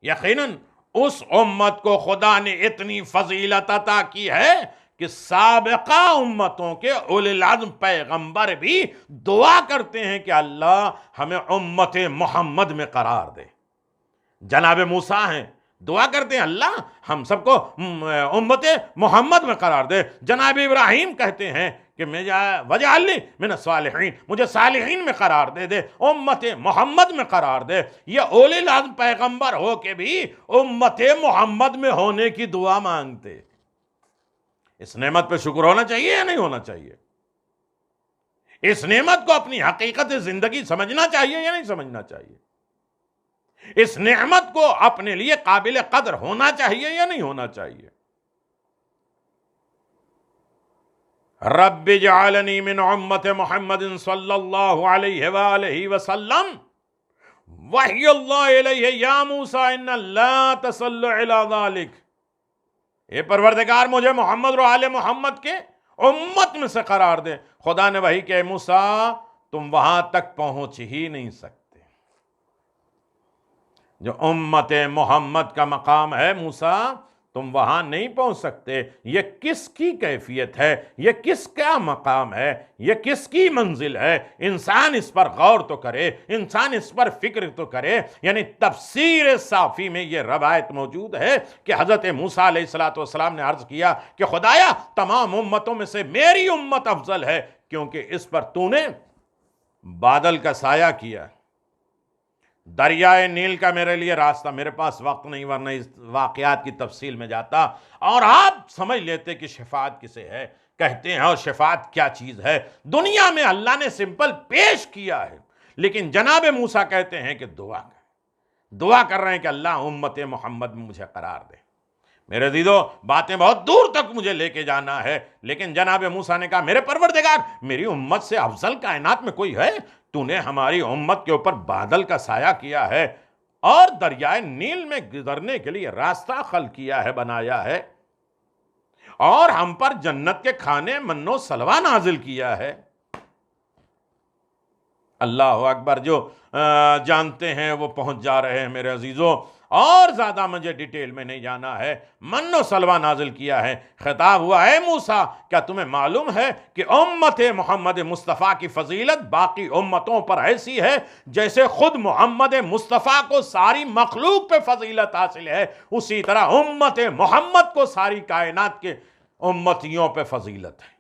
Speaker 1: یقیناً اس امت کو خدا نے اتنی فضیلت عطا کی ہے کہ سابقہ امتوں کے اولی العزم پیغمبر بھی دعا کرتے ہیں کہ اللہ ہمیں امت محمد میں قرار دے. جناب موسیٰ ہیں، دعا کرتے ہیں اللہ ہم سب کو امت محمد میں قرار دے. جناب ابراہیم کہتے ہیں کہ وجعلنی من الصالحین، مجھے صالحین میں قرار دے، امت محمد میں قرار دے. یہ اولی العزم پیغمبر ہو کے بھی امت محمد میں ہونے کی دعا مانگتے. اس نعمت پہ شکر ہونا چاہیے یا نہیں ہونا چاہیے؟ اس نعمت کو اپنی حقیقت زندگی سمجھنا چاہیے یا نہیں سمجھنا چاہیے؟ اس نعمت کو اپنے لیے قابل قدر ہونا چاہیے یا نہیں ہونا چاہیے؟ رب اجعلنی من امت محمد صلی اللہ علیہ وآلہ وسلم وحی اللہ علیہ یا موسیٰ ان لا تصل علی ذالک. اے پروردگار مجھے محمد اور آل محمد کے امت میں سے قرار دے. خدا نے وحی کہ موسیٰ تم وہاں تک پہنچ ہی نہیں سکتے. جو امت محمد کا مقام ہے موسیٰ، تم وہاں نہیں پہنچ سکتے۔ یہ کس کی کیفیت ہے، یہ کس کا مقام ہے، یہ کس کی منزل ہے؟ انسان اس پر غور تو کرے، انسان اس پر فکر تو کرے۔ یعنی تفسیر صافی میں یہ روایت موجود ہے کہ حضرت موسیٰ علیہ السلام نے عرض کیا کہ خدایا، تمام امتوں میں سے میری امت افضل ہے، کیونکہ اس پر تو نے بادل کا سایہ کیا، دریائے نیل کا میرے لیے راستہ۔ میرے پاس وقت نہیں، ورنہ اس واقعات کی تفصیل میں جاتا اور آپ سمجھ لیتے کہ شفاعت کسے ہے کہتے ہیں اور شفاعت کیا چیز ہے۔ دنیا میں اللہ نے سمپل پیش کیا ہے، لیکن جناب موسیٰ کہتے ہیں کہ دعا کر رہے ہیں کہ اللہ امت محمد میں مجھے قرار دے۔ میرے عزیزو، باتیں بہت دور تک مجھے لے کے جانا ہے، لیکن جناب موسیٰ نے کہا میرے پروردگار، میری امت سے افضل کائنات میں کوئی ہے؟ تو نے ہماری امت کے اوپر بادل کا سایہ کیا ہے اور دریائے نیل میں گزرنے کے لیے راستہ خلق کیا ہے، بنایا ہے، اور ہم پر جنت کے کھانے من و سلوہ نازل کیا ہے۔ اللہ اکبر! جو جانتے ہیں وہ پہنچ جا رہے ہیں میرے عزیزوں، اور زیادہ مجھے ڈیٹیل میں نہیں جانا ہے۔ من و سلوہ نازل کیا ہے، خطاب ہوا اے موسیٰ، کیا تمہیں معلوم ہے کہ امت محمد مصطفیٰ کی فضیلت باقی امتوں پر ایسی ہے جیسے خود محمد مصطفیٰ کو ساری مخلوق پہ فضیلت حاصل ہے، اسی طرح امت محمد کو ساری کائنات کے امتیوں پہ فضیلت ہے،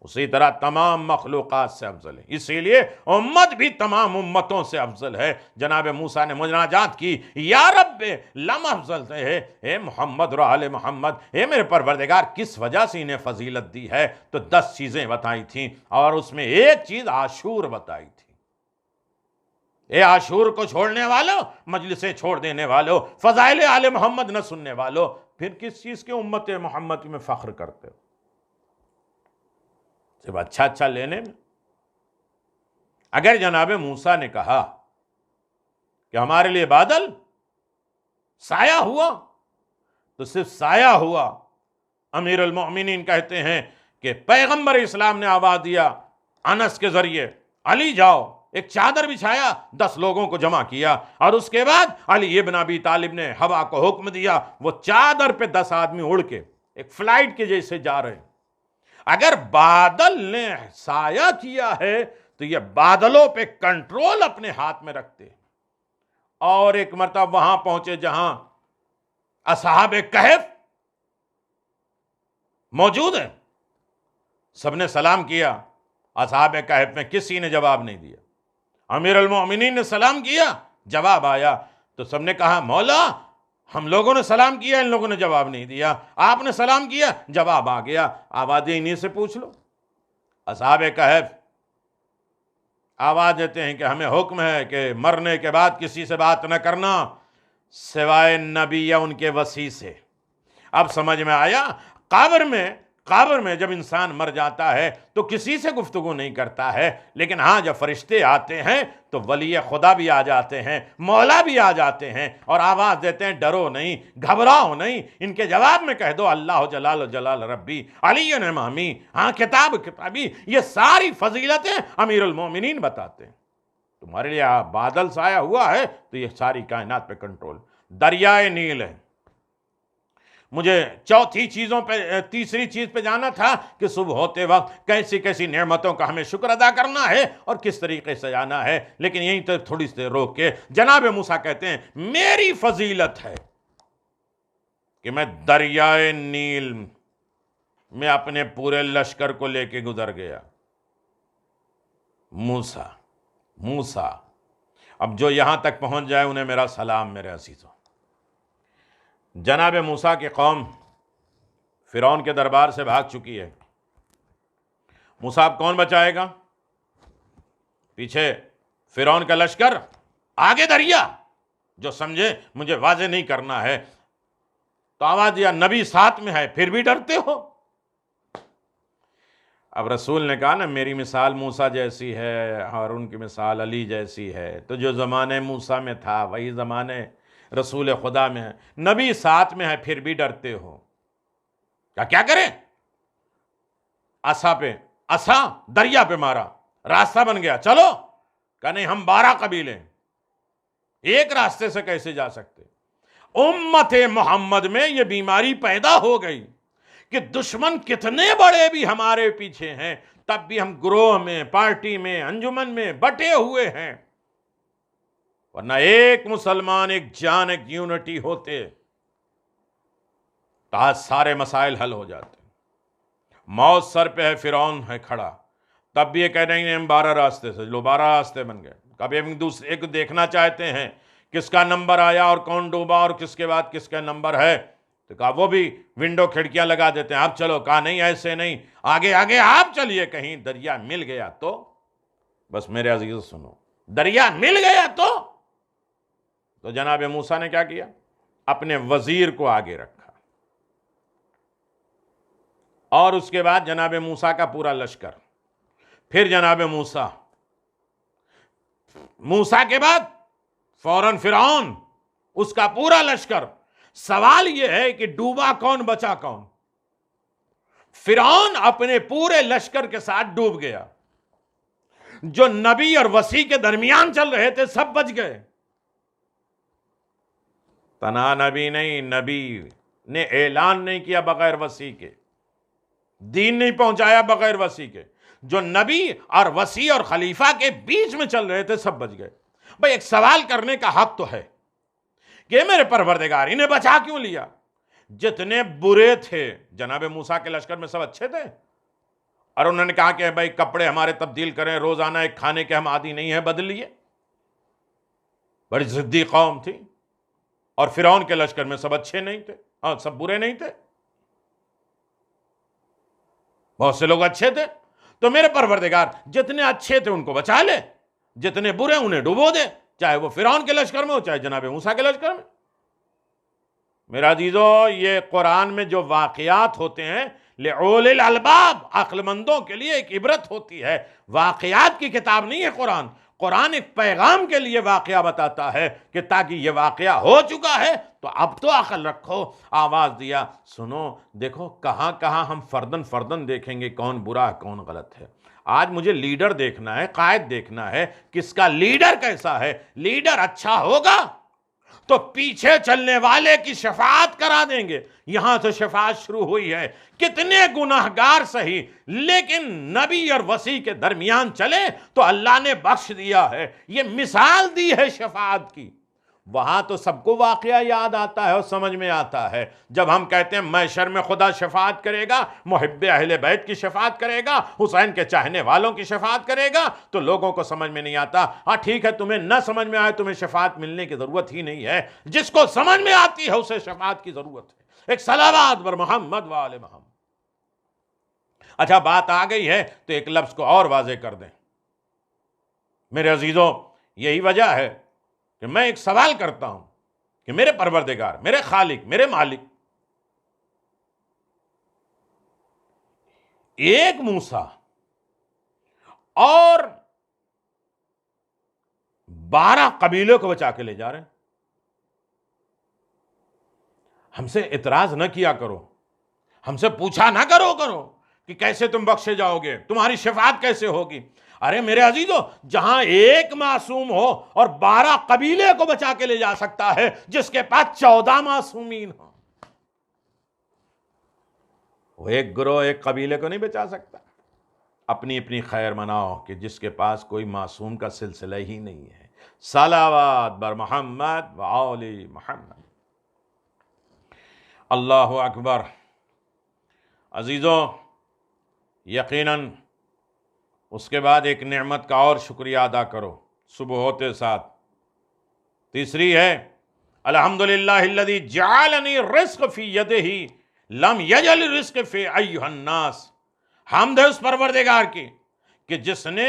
Speaker 1: اسی طرح تمام مخلوقات سے افضل ہے، اسی لیے امت بھی تمام امتوں سے افضل ہے۔ جناب موسیٰ نے مناجات کی، یا رب لم افضل ہے، اے محمد اور آل محمد، اے میرے پروردگار، کس وجہ سے انہیں فضیلت دی ہے؟ تو 10 چیزیں بتائی تھیں، اور اس میں ایک چیز عاشور بتائی تھی۔ اے عاشور کو چھوڑنے والو، مجلسیں چھوڑ دینے والو، فضائل آل محمد نہ سننے والو، پھر کس چیز کے امت محمد میں فخر کرتے ہو؟ صرف اچھا لینے میں؟ اگر جناب موسیٰ نے کہا کہ ہمارے لیے بادل سایہ ہوا تو صرف سایہ ہوا۔ امیر المؤمنین کہتے ہیں کہ پیغمبر اسلام نے آواز دیا انس کے ذریعے، علی جاؤ، ایک چادر بچھایا، 10 لوگوں کو جمع کیا، اور اس کے بعد علی ابن ابی طالب نے ہوا کو حکم دیا، وہ چادر پہ 10 آدمی اڑ کے ایک فلائٹ کے جیسے جا رہے ہیں۔ اگر بادل نے سایہ کیا ہے تو یہ بادلوں پہ کنٹرول اپنے ہاتھ میں رکھتے، اور ایک مرتبہ وہاں پہنچے جہاں اصحاب کہف موجود ہیں، سب نے سلام کیا، اصحاب کہف میں کسی نے جواب نہیں دیا۔ امیر المؤمنین نے سلام کیا، جواب آیا، تو سب نے کہا مولا، ہم لوگوں نے سلام کیا، ان لوگوں نے جواب نہیں دیا، آپ نے سلام کیا، جواب آ گیا، آوازیں انہی سے پوچھ لو۔ اصحاب کہف آواز دیتے ہیں کہ ہمیں حکم ہے کہ مرنے کے بعد کسی سے بات نہ کرنا سوائے نبی یا ان کے وصی سے۔ اب سمجھ میں آیا، قبر میں جب انسان مر جاتا ہے تو کسی سے گفتگو نہیں کرتا ہے، لیکن ہاں جب فرشتے آتے ہیں تو ولی خدا بھی آ جاتے ہیں، مولا بھی آ جاتے ہیں، اور آواز دیتے ہیں ڈرو نہیں، گھبراؤ نہیں، ان کے جواب میں کہہ دو اللہ جلال جلال ربی علی امامی، ہاں کتابی۔ یہ ساری فضیلتیں امیر المومنین بتاتے ہیں۔ تمہارے لیے بادل سایہ ہوا ہے تو یہ ساری کائنات پہ کنٹرول۔ دریائے نیل ہے۔ مجھے تیسری چیز پہ جانا تھا کہ صبح ہوتے وقت کیسی کیسی نعمتوں کا ہمیں شکر ادا کرنا ہے اور کس طریقے سے جانا ہے، لیکن یہیں تو تھوڑی سی روک کے جناب موسیٰ کہتے ہیں میری فضیلت ہے کہ میں دریائے نیل میں اپنے پورے لشکر کو لے کے گزر گیا۔ موسیٰ اب جو یہاں تک پہنچ جائے انہیں میرا سلام میرے عزیزوں۔ جناب موسیٰ کی قوم فرعون کے دربار سے بھاگ چکی ہے۔ موسیٰ اب کون بچائے گا؟ پیچھے فرعون کا لشکر، آگے دریا۔ جو سمجھے مجھے واضح نہیں کرنا ہے تو آواز دیا نبی ساتھ میں ہے پھر بھی ڈرتے ہو؟ اب رسول نے کہا نا میری مثال موسیٰ جیسی ہے اور ان کی مثال علی جیسی ہے، تو جو زمانے موسیٰ میں تھا وہی زمانے رسول خدا میں ہے۔ نبی ساتھ میں ہے پھر بھی ڈرتے ہو، کیا کریں؟ عصا دریا پہ مارا، راستہ بن گیا، چلو کہ نہیں ہم 12 قبیلے ایک راستے سے کیسے جا سکتے؟ امت محمد میں یہ بیماری پیدا ہو گئی کہ دشمن کتنے بڑے بھی ہمارے پیچھے ہیں، تب بھی ہم گروہ میں، پارٹی میں، انجمن میں بٹے ہوئے ہیں، ورنہ ایک مسلمان، ایک جان، ایک یونٹی ہوتے تو آج سارے مسائل حل ہو جاتے۔ موت سر پہ ہے، فرعون ہے کھڑا، تب بھی یہ کہہ رہے ہیں ہم 12 راستے سے، لو 12 راستے بن گئے۔ کبھی ہم دوسرے کو دیکھنا چاہتے ہیں کس کا نمبر آیا اور کون ڈوبا اور کس کے بعد کس کا نمبر ہے، تو کہا وہ بھی ونڈو کھڑکیاں لگا دیتے ہیں، آپ چلو، کہا نہیں ایسے نہیں، آگے آگے آپ چلیے، کہیں دریا مل گیا تو۔ بس میرے عزیزو سنو، دریا مل گیا تو جناب موسیٰ نے کیا کیا؟ اپنے وزیر کو آگے رکھا، اور اس کے بعد جناب موسیٰ کا پورا لشکر، پھر جناب موسیٰ کے بعد فوراً فرعون، اس کا پورا لشکر۔ سوال یہ ہے کہ ڈوبا کون، بچا کون؟ فرعون اپنے پورے لشکر کے ساتھ ڈوب گیا، جو نبی اور وصی کے درمیان چل رہے تھے سب بچ گئے۔ تنہا نبی نہیں، نبی نے اعلان نہیں کیا بغیر وصی کے، دین نہیں پہنچایا بغیر وصی کے، جو نبی اور وصی اور خلیفہ کے بیچ میں چل رہے تھے سب بچ گئے۔ بھئی ایک سوال کرنے کا حق تو ہے کہ میرے پروردگار انہیں بچا کیوں لیا؟ جتنے برے تھے جناب موسیٰ کے لشکر میں سب اچھے تھے، اور انہوں نے کہا کہ بھائی کپڑے ہمارے تبدیل کریں، روزانہ ایک کھانے کے ہم عادی نہیں ہیں، بدل لیے۔ بڑی ضدی قوم تھی، اور فرعون کے لشکر میں سب اچھے نہیں تھے، سب برے نہیں تھے، بہت سے لوگ اچھے تھے۔ تو میرے پروردگار جتنے اچھے تھے ان کو بچا لے، جتنے برے انہیں ڈبو دے، چاہے وہ فرعون کے لشکر میں ہو چاہے جناب موسیٰ کے لشکر میں۔ میرا عزیزو، یہ قرآن میں جو واقعات ہوتے ہیں لِأُولِي الْأَلْبَابِ، عقل مندوں کے لیے ایک عبرت ہوتی ہے، واقعات کی کتاب نہیں ہے قرآن۔ قرآن ایک پیغام کے لیے واقعہ بتاتا ہے کہ تاکہ یہ واقعہ ہو چکا ہے تو اب تو عقل رکھو۔ آواز دیا، سنو، دیکھو کہاں کہاں ہم فردن فردن دیکھیں گے کون برا ہے کون غلط ہے۔ آج مجھے لیڈر دیکھنا ہے، قائد دیکھنا ہے، کس کا لیڈر کیسا ہے۔ لیڈر اچھا ہوگا تو پیچھے چلنے والے کی شفاعت کرا دیں گے۔ یہاں سے شفاعت شروع ہوئی ہے، کتنے گناہگار صحیح، لیکن نبی اور وصی کے درمیان چلے تو اللہ نے بخش دیا ہے۔ یہ مثال دی ہے شفاعت کی۔ وہاں تو سب کو واقعہ یاد آتا ہے اور سمجھ میں آتا ہے، جب ہم کہتے ہیں محشر میں خدا شفاعت کرے گا، محب اہل بیت کی شفاعت کرے گا، حسین کے چاہنے والوں کی شفاعت کرے گا، تو لوگوں کو سمجھ میں نہیں آتا۔ ہاں ٹھیک ہے، تمہیں نہ سمجھ میں آئے، تمہیں شفاعت ملنے کی ضرورت ہی نہیں ہے، جس کو سمجھ میں آتی ہے اسے شفاعت کی ضرورت ہے۔ ایک صلوات بر محمد و آل محمد۔ اچھا، بات آ گئی ہے تو ایک لفظ کو اور واضح کر دیں میرے عزیزوں، یہی وجہ ہے کہ میں ایک سوال کرتا ہوں کہ میرے پروردگار، میرے خالق، میرے مالک، ایک موسیٰ اور 12 قبیلوں کو بچا کے لے جا رہے ہیں۔ ہم سے اعتراض نہ کیا کرو، ہم سے پوچھا نہ کرو کہ کیسے تم بخشے جاؤ گے، تمہاری شفاعت کیسے ہوگی۔ ارے میرے عزیزو، جہاں ایک معصوم ہو اور 12 قبیلے کو بچا کے لے جا سکتا ہے، جس کے پاس 14 معصومین ہوں، وہ ایک گروہ ایک قبیلے کو نہیں بچا سکتا۔ اپنی اپنی خیر مناؤ کہ جس کے پاس کوئی معصوم کا سلسلہ ہی نہیں ہے۔ صلوات بر محمد و آل محمد۔ اللہ اکبر۔ عزیزوں، یقیناً اس کے بعد ایک نعمت کا اور شکریہ ادا کرو صبح ہوتے ساتھ۔ تیسری ہے الحمدللہ الذی جعلنی الرزق فی یدہ لم یجعل الرزق فی ایھا الناس۔ حمد ہے اس پروردگار کی کہ جس نے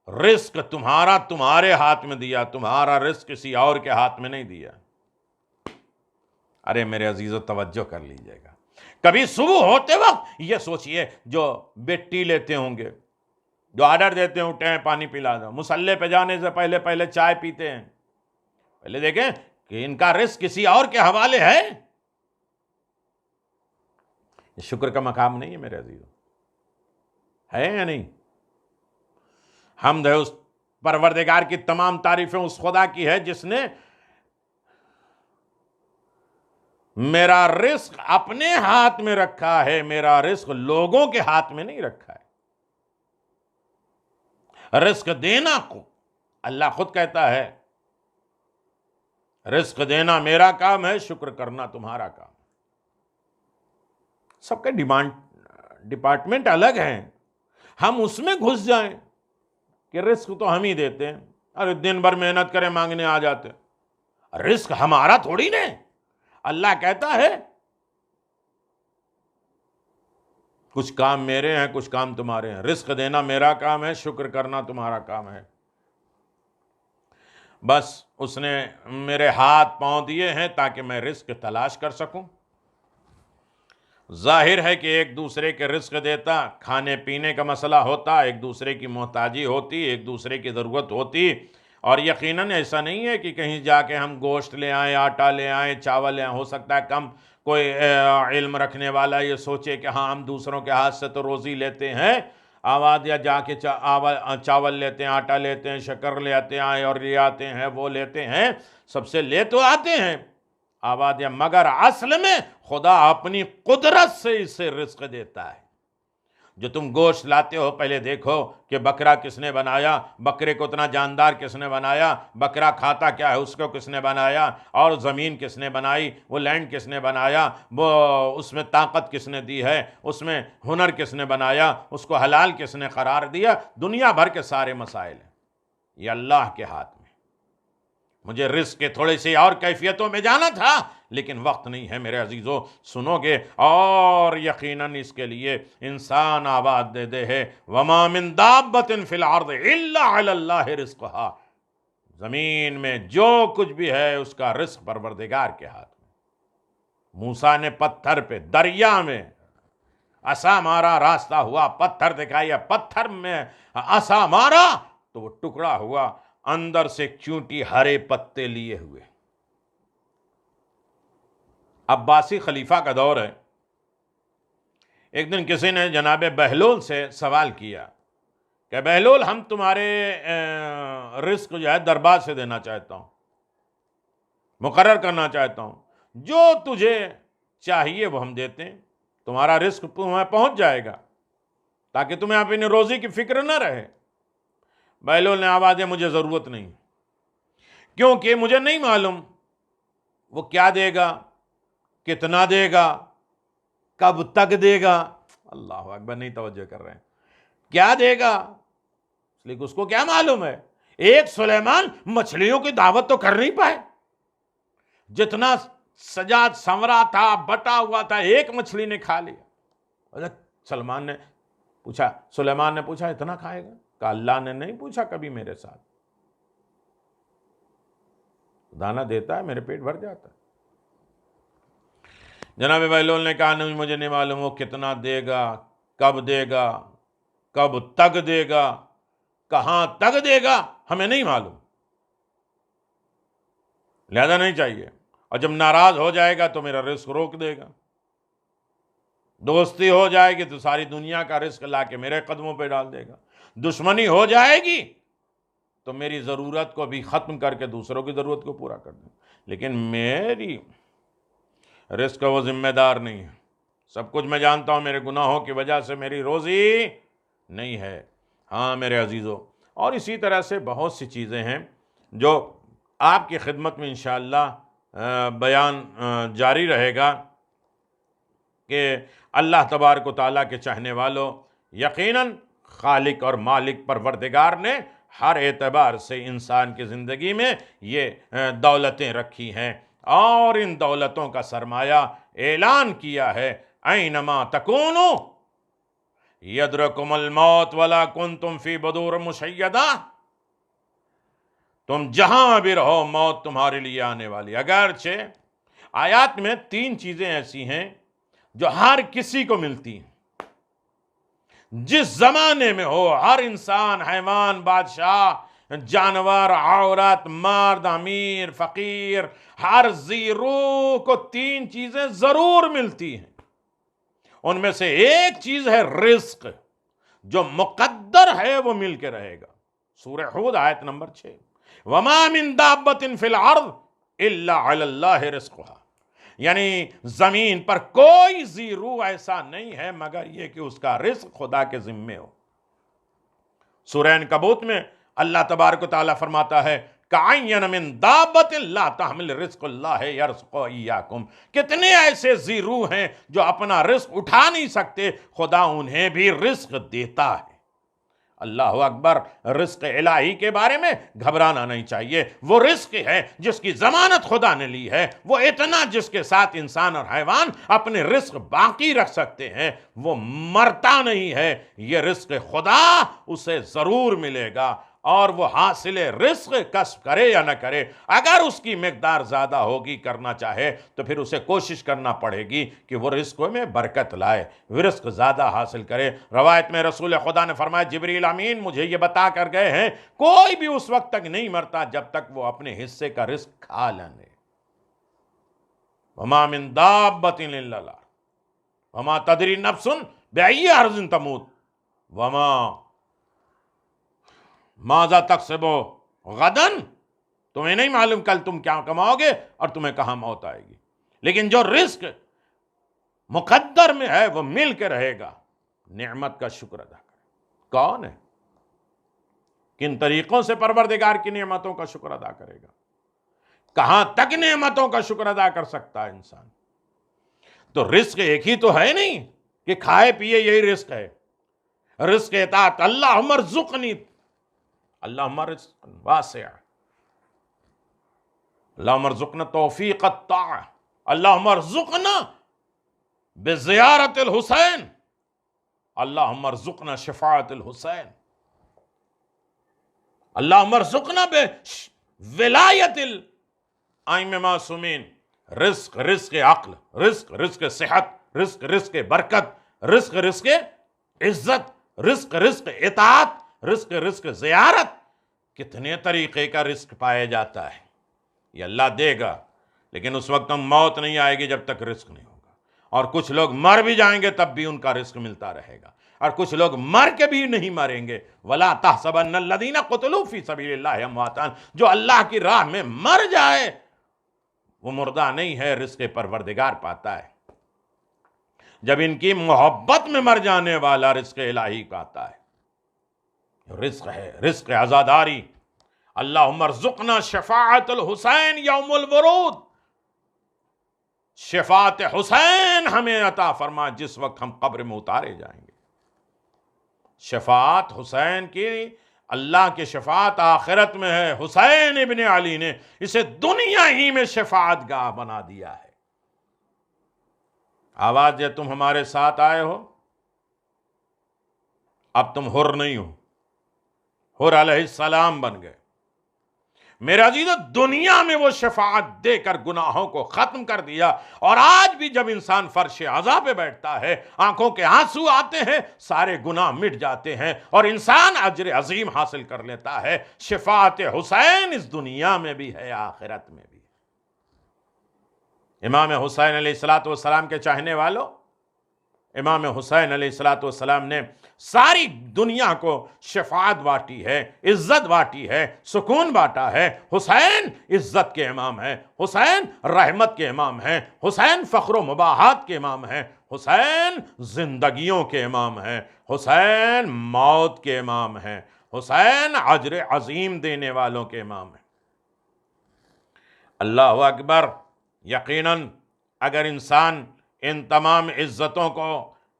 Speaker 1: رزق تمہارا تمہارے ہاتھ میں دیا، تمہارا رزق کسی اور کے ہاتھ میں نہیں دیا۔ ارے میرے عزیزو، توجہ کر لیجئے گا، کبھی صبح ہوتے وقت یہ سوچئے جو بیٹی لیتے ہوں گے، جو آرڈر دیتے ہیں اٹھیں پانی پلا دو، مصلی پہ جانے سے پہلے چائے پیتے ہیں، پہلے دیکھیں کہ ان کا رزق کسی اور کے حوالے ہے۔ یہ شکر کا مقام نہیں ہے میرے عزیزو، ہے یا نہیں؟ حمد ہے اس پروردگار کی تمام تعریفیں اس خدا کی ہے جس نے میرا رزق اپنے ہاتھ میں رکھا ہے، میرا رزق لوگوں کے ہاتھ میں نہیں رکھا ہے۔ رزق دینا کو اللہ خود کہتا ہے، رزق دینا میرا کام ہے، شکر کرنا تمہارا کام۔ سب کے ڈپارٹمنٹ الگ ہیں، ہم اس میں گھس جائیں کہ رزق تو ہم ہی دیتے ہیں، ارے دن بھر محنت کریں مانگنے آ جاتے ہیں، رزق ہمارا تھوڑی نہیں۔ اللہ کہتا ہے کچھ کام میرے ہیں، کچھ کام تمہارے ہیں، رزق دینا میرا کام ہے، شکر کرنا تمہارا کام ہے۔ بس اس نے میرے ہاتھ پاؤں دیے ہیں تاکہ میں رزق تلاش کر سکوں۔ ظاہر ہے کہ ایک دوسرے کے رزق دیتا، کھانے پینے کا مسئلہ ہوتا، ایک دوسرے کی محتاجی ہوتی، ایک دوسرے کی ضرورت ہوتی، اور یقیناً ایسا نہیں ہے کہ کہیں جا کے ہم گوشت لے آئیں، آٹا لے آئیں، چاول لے آئیں۔ ہو سکتا ہے کم کوئی علم رکھنے والا یہ سوچے کہ ہاں ہم دوسروں کے ہاتھ سے تو روزی لیتے ہیں، آواز یا جا کے چاول لیتے ہیں، آٹا لیتے ہیں، شکر لے آتے ہیں اور لے آتے ہیں، وہ لیتے ہیں، سب سے لے تو آتے ہیں آباد یا، مگر اصل میں خدا اپنی قدرت سے اسے رزق دیتا ہے۔ جو تم گوشت لاتے ہو پہلے دیکھو کہ بکرا کس نے بنایا، بکرے کو اتنا جاندار کس نے بنایا، بکرا کھاتا کیا ہے اس کو کس نے بنایا، اور زمین کس نے بنائی، وہ لینڈ کس نے بنایا، وہ اس میں طاقت کس نے دی ہے، اس میں ہنر کس نے بنایا، اس کو حلال کس نے قرار دیا۔ دنیا بھر کے سارے مسائل ہیں، یہ اللہ کے ہاتھ میں۔ مجھے رزق کے تھوڑے سی اور کیفیتوں میں جانا تھا، لیکن وقت نہیں ہے میرے عزیزو، سنو گے اور یقیناً اس کے لیے انسان آواز دے دے ہے، وَمَا مِن دَابَّةٍ فِي الْأَرْضِ إِلَّا عَلَى اللَّهِ رِزْقُهَا، زمین میں جو کچھ بھی ہے اس کا رزق پروردگار کے ہاتھ میں۔ موسیٰ نے پتھر پہ، دریا میں عصا مارا، راستہ ہوا، پتھر دکھایا، پتھر میں عصا مارا تو وہ ٹکڑا ہوا، اندر سے چونٹی ہرے پتے لیے ہوئے۔ عباسی خلیفہ کا دور ہے۔ ایک دن کسی نے جناب بہلول سے سوال کیا کہ بہلول، ہم تمہارے رزق جو ہے دربار سے دینا چاہتا ہوں، مقرر کرنا چاہتا ہوں، جو تجھے چاہیے وہ ہم دیتے ہیں، تمہارا رزق تمہیں پہنچ جائے گا تاکہ تمہیں اپنی روزی کی فکر نہ رہے۔ بہلول نے آواز دی، مجھے ضرورت نہیں، کیونکہ مجھے نہیں معلوم وہ کیا دے گا، کتنا دے گا، کب تک دے گا۔ اللہ اکبر، نہیں توجہ کر رہے ہیں، کیا دے گا، لیکن اس کو کیا معلوم ہے۔ ایک سلیمان مچھلیوں کی دعوت تو کر نہیں پائے، جتنا سجاد سنورا تھا، بٹا ہوا تھا، ایک مچھلی نے کھا لیا۔ سلیمان نے پوچھا اتنا کھائے گا؟ کہ اللہ نے نہیں پوچھا کبھی میرے ساتھ، دانہ دیتا ہے، میرے پیٹ بھر جاتا ہے۔ جناب بہلول نے کہا نہیں، مجھے نہیں معلوم وہ کتنا دے گا، کب دے گا، کب تک دے گا، کہاں تک دے گا، ہمیں نہیں معلوم، لہذا نہیں چاہیے، اور جب ناراض ہو جائے گا تو میرا رزق روک دے گا، دوستی ہو جائے گی تو ساری دنیا کا رزق لا کے میرے قدموں پہ ڈال دے گا، دشمنی ہو جائے گی تو میری ضرورت کو بھی ختم کر کے دوسروں کی ضرورت کو پورا کر دیں، لیکن میری رزق کا وہ ذمہ دار نہیں ہے۔ سب کچھ میں جانتا ہوں، میرے گناہوں کی وجہ سے میری روزی نہیں ہے۔ ہاں میرے عزیزو، اور اسی طرح سے بہت سی چیزیں ہیں جو آپ کی خدمت میں انشاءاللہ بیان جاری رہے گا کہ اللہ تبارک و تعالیٰ کے چاہنے والوں، یقیناً خالق اور مالک پروردگار نے ہر اعتبار سے انسان کی زندگی میں یہ دولتیں رکھی ہیں، اور ان دولتوں کا سرمایہ اعلان کیا ہے، اینما تکونوا یدرکم الموت ولا کنتم فی بدور مشیدہ، تم جہاں بھی رہو موت تمہارے لیے آنے والی۔ اگرچہ آیات میں 3 چیزیں ایسی ہیں جو ہر کسی کو ملتی ہیں، جس زمانے میں ہو، ہر انسان، حیوان، بادشاہ، جانور، عورت، مرد، امیر، فقیر، ہر ذی روح کو 3 چیزیں ضرور ملتی ہیں۔ ان میں سے ایک چیز ہے رزق، جو مقدر ہے وہ مل کے رہے گا۔ سورہ ہود آیت نمبر 6، وما من دابۃ فی الارض الا علی اللہ رزقها، یعنی زمین پر کوئی ذی روح ایسا نہیں ہے مگر یہ کہ اس کا رزق خدا کے ذمے ہو۔ سورہ عنکبوت میں اللہ تبارک و تعالیٰ فرماتا ہے کَعَيَّنَ مِن دَابَّةٍ لَا تَحْمِلُ رِزْقَ اللَّهِ يَرْزُقُ إِيَّاكُمْ، کتنے ایسے ذی روح ہیں جو اپنا رزق اٹھا نہیں سکتے، خدا انہیں بھی رزق دیتا ہے۔ اللہ اکبر، رزق الہی کے بارے میں گھبرانا نہیں چاہیے۔ وہ رزق ہے جس کی ضمانت خدا نے لی ہے، وہ اتنا جس کے ساتھ انسان اور حیوان اپنے رزق باقی رکھ سکتے ہیں، وہ مرتا نہیں ہے۔ یہ رزق خدا اسے ضرور ملے گا، اور وہ حاصل رزق کسب کرے یا نہ کرے، اگر اس کی مقدار زیادہ ہوگی، کرنا چاہے تو پھر اسے کوشش کرنا پڑے گی کہ وہ رزق میں برکت لائے، رزق زیادہ حاصل کرے۔ روایت میں رسول خدا نے فرمایا جبریل امین مجھے یہ بتا کر گئے ہیں کوئی بھی اس وقت تک نہیں مرتا جب تک وہ اپنے حصے کا رزق کھا لے۔ وما من دابۃ الا الارض وما تدری نفس بأی ارض تموت وما ماذا تکسب غدن، تمہیں نہیں معلوم کل تم کیا کماؤ گے اور تمہیں کہاں موت آئے گی، لیکن جو رزق مقدر میں ہے وہ مل کے رہے گا۔ نعمت کا شکر ادا کرے۔ کون ہے؟ کن طریقوں سے پروردگار کی نعمتوں کا شکر ادا کرے گا؟ کہاں تک نعمتوں کا شکر ادا کر سکتا ہے انسان؟ تو رزق ایک ہی تو ہے نہیں کہ کھائے پیے یہی رزق ہے۔ رزق اطاعت، اللہم ارزقنی، اللہم رزق واسع، اللہم ارزقنا توفیق الطاعہ، اللہم ارزقنا بزیارت الحسین، اللہم ارزقنا شفاعت الحسین، اللہم ارزقنا بولایت الائمہ معصومین۔ رزق رزق عقل، رزق رزق صحت، رزق رزق برکت، رزق رزق عزت، رزق رزق اطاعت، رزق رزق زیارت۔ کتنے طریقے کا رزق پایا جاتا ہے، یہ اللہ دے گا، لیکن اس وقت موت نہیں آئے گی جب تک رزق نہیں ہوگا۔ اور کچھ لوگ مر بھی جائیں گے تب بھی ان کا رزق ملتا رہے گا، اور کچھ لوگ مر کے بھی نہیں مریں گے۔ وَلَا تَحْسَبَنَّ الَّذِينَ قُتِلُوا فِي سَبِيلِ اللَّهِ أَمْوَاتًا، جو اللہ کی راہ میں مر جائے وہ مردہ نہیں ہے، رزق پروردگار پاتا ہے۔ جب ان کی محبت میں مر جانے والا رزق الہی پاتا ہے۔ رزق ہے رزق عزاداری۔ اللہم ارزقنا شفاعت الحسین یوم الورود، شفاعت حسین ہمیں عطا فرما جس وقت ہم قبر میں اتارے جائیں گے۔ شفاعت حسین کی، اللہ کی شفاعت آخرت میں ہے۔ حسین ابن علی نے اسے دنیا ہی میں شفاعت گاہ بنا دیا ہے۔ آواز ہے تم ہمارے ساتھ آئے ہو، اب تم حر نہیں ہو، حر علیہ السلام بن گئے۔ میرے عزیزو، دنیا میں وہ شفاعت دے کر گناہوں کو ختم کر دیا، اور آج بھی جب انسان فرش عزا پہ بیٹھتا ہے، آنکھوں کے آنسو آتے ہیں، سارے گناہ مٹ جاتے ہیں اور انسان اجر عظیم حاصل کر لیتا ہے۔ شفاعت حسین اس دنیا میں بھی ہے، آخرت میں بھی۔ امام حسین علیہ السلام کے چاہنے والوں، امام حسین علیہ السلام نے ساری دنیا کو شفاعت بانٹی ہے، عزت بانٹی ہے، سکون بانٹا ہے۔ حسین عزت کے امام ہیں، حسین رحمت کے امام ہیں، حسین فخر و مباحات کے امام ہیں، حسین زندگیوں کے امام ہیں، حسین موت کے امام ہیں، حسین اجر عظیم دینے والوں کے امام ہیں۔ اللہ اکبر۔ یقیناً اگر انسان ان تمام عزتوں کو،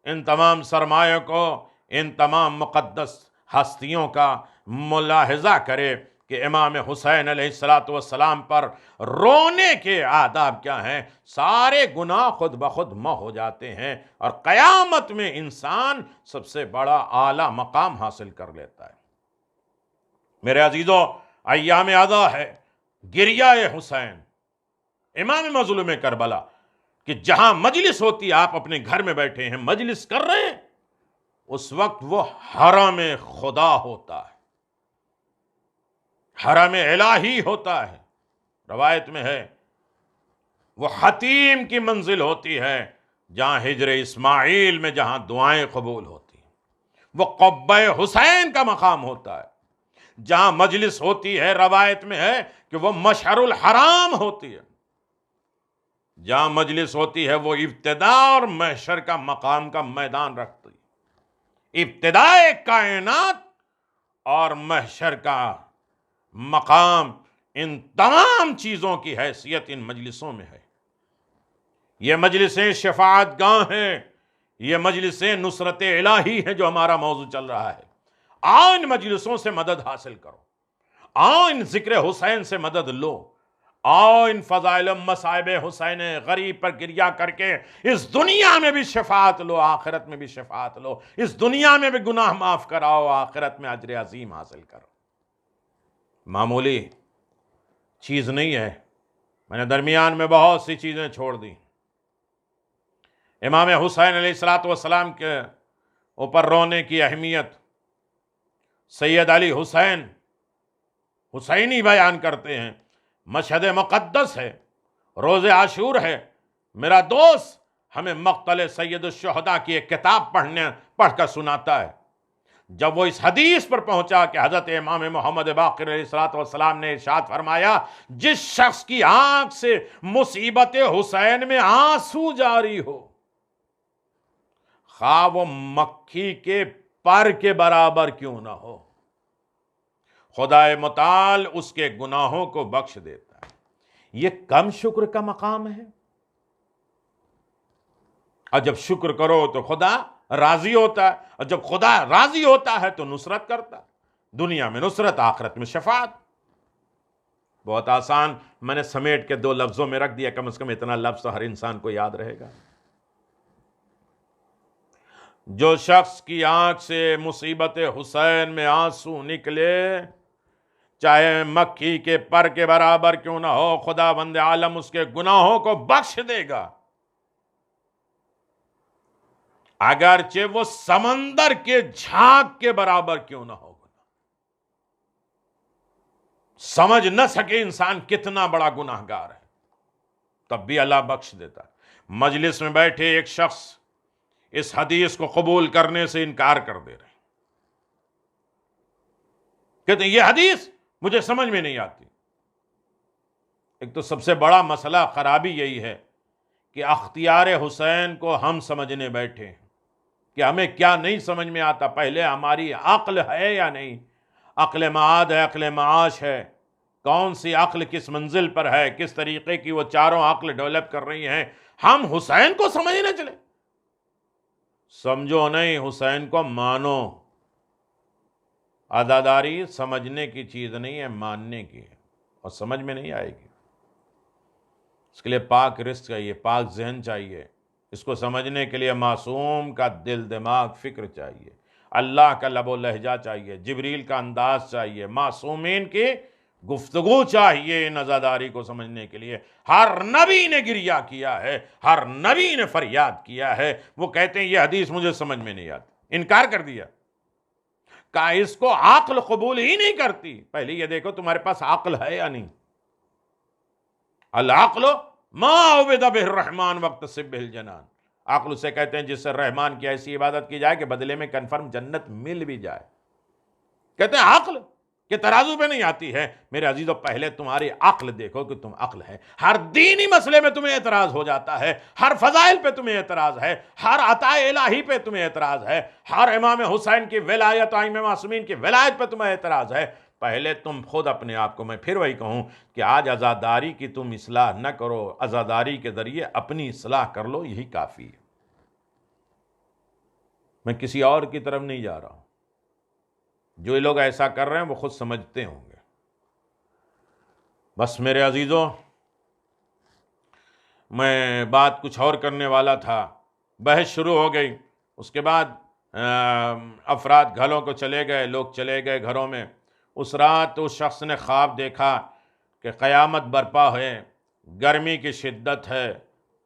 Speaker 1: ان تمام سرمایوں کو، ان تمام مقدس ہستیوں کا ملاحظہ کرے کہ امام حسین علیہ السلام پر رونے کے آداب کیا ہیں، سارے گناہ خود بخود محو ہو جاتے ہیں، اور قیامت میں انسان سب سے بڑا اعلیٰ مقام حاصل کر لیتا ہے۔ میرے عزیزو، ایام عزا ہے، گریہ حسین، امام مظلوم کربلا، کہ جہاں مجلس ہوتی ہے، آپ اپنے گھر میں بیٹھے ہیں، مجلس کر رہے ہیں، اس وقت وہ حرم خدا ہوتا ہے، حرم الہی ہوتا ہے۔ روایت میں ہے وہ حتیم کی منزل ہوتی ہے، جہاں ہجر اسماعیل میں جہاں دعائیں قبول ہوتی ہیں، وہ قبہ حسین کا مقام ہوتا ہے۔ جہاں مجلس ہوتی ہے روایت میں ہے کہ وہ مشعر الحرام ہوتی ہے، جہاں مجلس ہوتی ہے وہ ابتدا اور محشر کا مقام کا میدان رکھتی ہے، ابتدائے کائنات اور محشر کا مقام، ان تمام چیزوں کی حیثیت ان مجلسوں میں ہے۔ یہ مجلسیں شفاعت گاہ ہیں، یہ مجلسیں نصرت الہی ہیں جو ہمارا موضوع چل رہا ہے۔ آؤ ان مجلسوں سے مدد حاصل کرو، آؤ ان ذکر حسین سے مدد لو، آؤ ان فضائل و مصائب حسین غریب پر گریہ کر کے اس دنیا میں بھی شفاعت لو، آخرت میں بھی شفاعت لو، اس دنیا میں بھی گناہ معاف کراؤ، آخرت میں اجر عظیم حاصل کرو۔ معمولی چیز نہیں ہے، میں نے درمیان میں بہت سی چیزیں چھوڑ دی۔ امام حسین علیہ السلام کے اوپر رونے کی اہمیت سید علی حسین حسینی بیان کرتے ہیں، مشہد مقدس ہے، روز عاشور ہے۔ میرا دوست ہمیں مقتل سید الشہداء کی ایک کتاب پڑھ کر سناتا ہے۔ جب وہ اس حدیث پر پہنچا کہ حضرت امام محمد باقر علیہ السلام نے ارشاد فرمایا، جس شخص کی آنکھ سے مصیبت حسین میں آنسو جاری ہو، خواہ وہ مکھی کے پر کے برابر کیوں نہ ہو، خدا متعال اس کے گناہوں کو بخش دیتا ہے۔ یہ کم شکر کا مقام ہے، اور جب شکر کرو تو خدا راضی ہوتا ہے، اور جب خدا راضی ہوتا ہے تو نصرت کرتا ہے، دنیا میں نصرت، آخرت میں شفاعت۔ بہت آسان، میں نے سمیٹ کے 2 لفظوں میں رکھ دیا، کم از کم اتنا لفظ تو ہر انسان کو یاد رہے گا۔ جو شخص کی آنکھ سے مصیبت حسین میں آنسو نکلے، چاہے مکھی کے پر کے برابر کیوں نہ ہو، خدا بند عالم اس کے گناہوں کو بخش دے گا، اگرچہ وہ سمندر کے جھاگ کے برابر کیوں نہ ہو۔ سمجھ نہ سکے انسان کتنا بڑا گناہ گار ہے، تب بھی اللہ بخش دیتا ہے۔ مجلس میں بیٹھے ایک شخص اس حدیث کو قبول کرنے سے انکار کر دے رہے ہیں، کہتے ہیں یہ حدیث مجھے سمجھ میں نہیں آتی۔ ایک تو سب سے بڑا مسئلہ، خرابی یہی ہے کہ اختیار حسین کو ہم سمجھنے بیٹھے ہیں کہ ہمیں کیا نہیں سمجھ میں آتا۔ پہلے ہماری عقل ہے یا نہیں، عقل معاد ہے، عقل معاش ہے، کون سی عقل کس منزل پر ہے، کس طریقے کی وہ چاروں عقل ڈیولپ کر رہی ہیں، ہم حسین کو سمجھنے چلے۔ سمجھو نہیں، حسین کو مانو۔ عزاداری سمجھنے کی چیز نہیں ہے، ماننے کی ہے، اور سمجھ میں نہیں آئے گی۔ اس کے لیے پاک رزق چاہیے، پاک ذہن چاہیے، اس کو سمجھنے کے لیے معصوم کا دل، دماغ، فکر چاہیے، اللہ کا لب و لہجہ چاہیے، جبریل کا انداز چاہیے، معصومین کی گفتگو چاہیے ان عزاداری کو سمجھنے کے لیے۔ ہر نبی نے گریہ کیا ہے، ہر نبی نے فریاد کیا ہے، وہ کہتے ہیں یہ حدیث مجھے سمجھ میں نہیں آتی، انکار کر دیا، کہا اس کو عقل قبول ہی نہیں کرتی۔ پہلے یہ دیکھو تمہارے پاس عقل ہے یا نہیں۔ العقل ما عبد بہ الرحمن واقتصب بہ الجنان، عقل اسے کہتے ہیں جس سے رحمان کی ایسی عبادت کی جائے کہ بدلے میں کنفرم جنت مل بھی جائے۔ کہتے ہیں عقل کہ ترازو پہ نہیں آتی ہے۔ میرے عزیزو، پہلے تمہاری عقل دیکھو کہ تم عقل ہے۔ ہر دینی مسئلے میں تمہیں اعتراض ہو جاتا ہے، ہر فضائل پہ تمہیں اعتراض ہے، ہر عطا الہی پہ تمہیں اعتراض ہے، ہر امام حسین کی ولایت، ائمہ معصومین کی ولایت پہ تمہیں اعتراض ہے۔ پہلے تم خود اپنے آپ کو، میں پھر وہی کہوں کہ آج عزاداری کی تم اصلاح نہ کرو، عزاداری کے ذریعے اپنی اصلاح کر لو، یہی کافی ہے۔ میں کسی اور کی طرف نہیں جا رہا ہوں، جو لوگ ایسا کر رہے ہیں وہ خود سمجھتے ہوں گے۔ بس میرے عزیزوں، میں بات کچھ اور کرنے والا تھا، بحث شروع ہو گئی، اس کے بعد افراد گھروں کو چلے گئے، لوگ چلے گئے گھروں میں۔ اس رات اس شخص نے خواب دیکھا کہ قیامت برپا ہے، گرمی کی شدت ہے،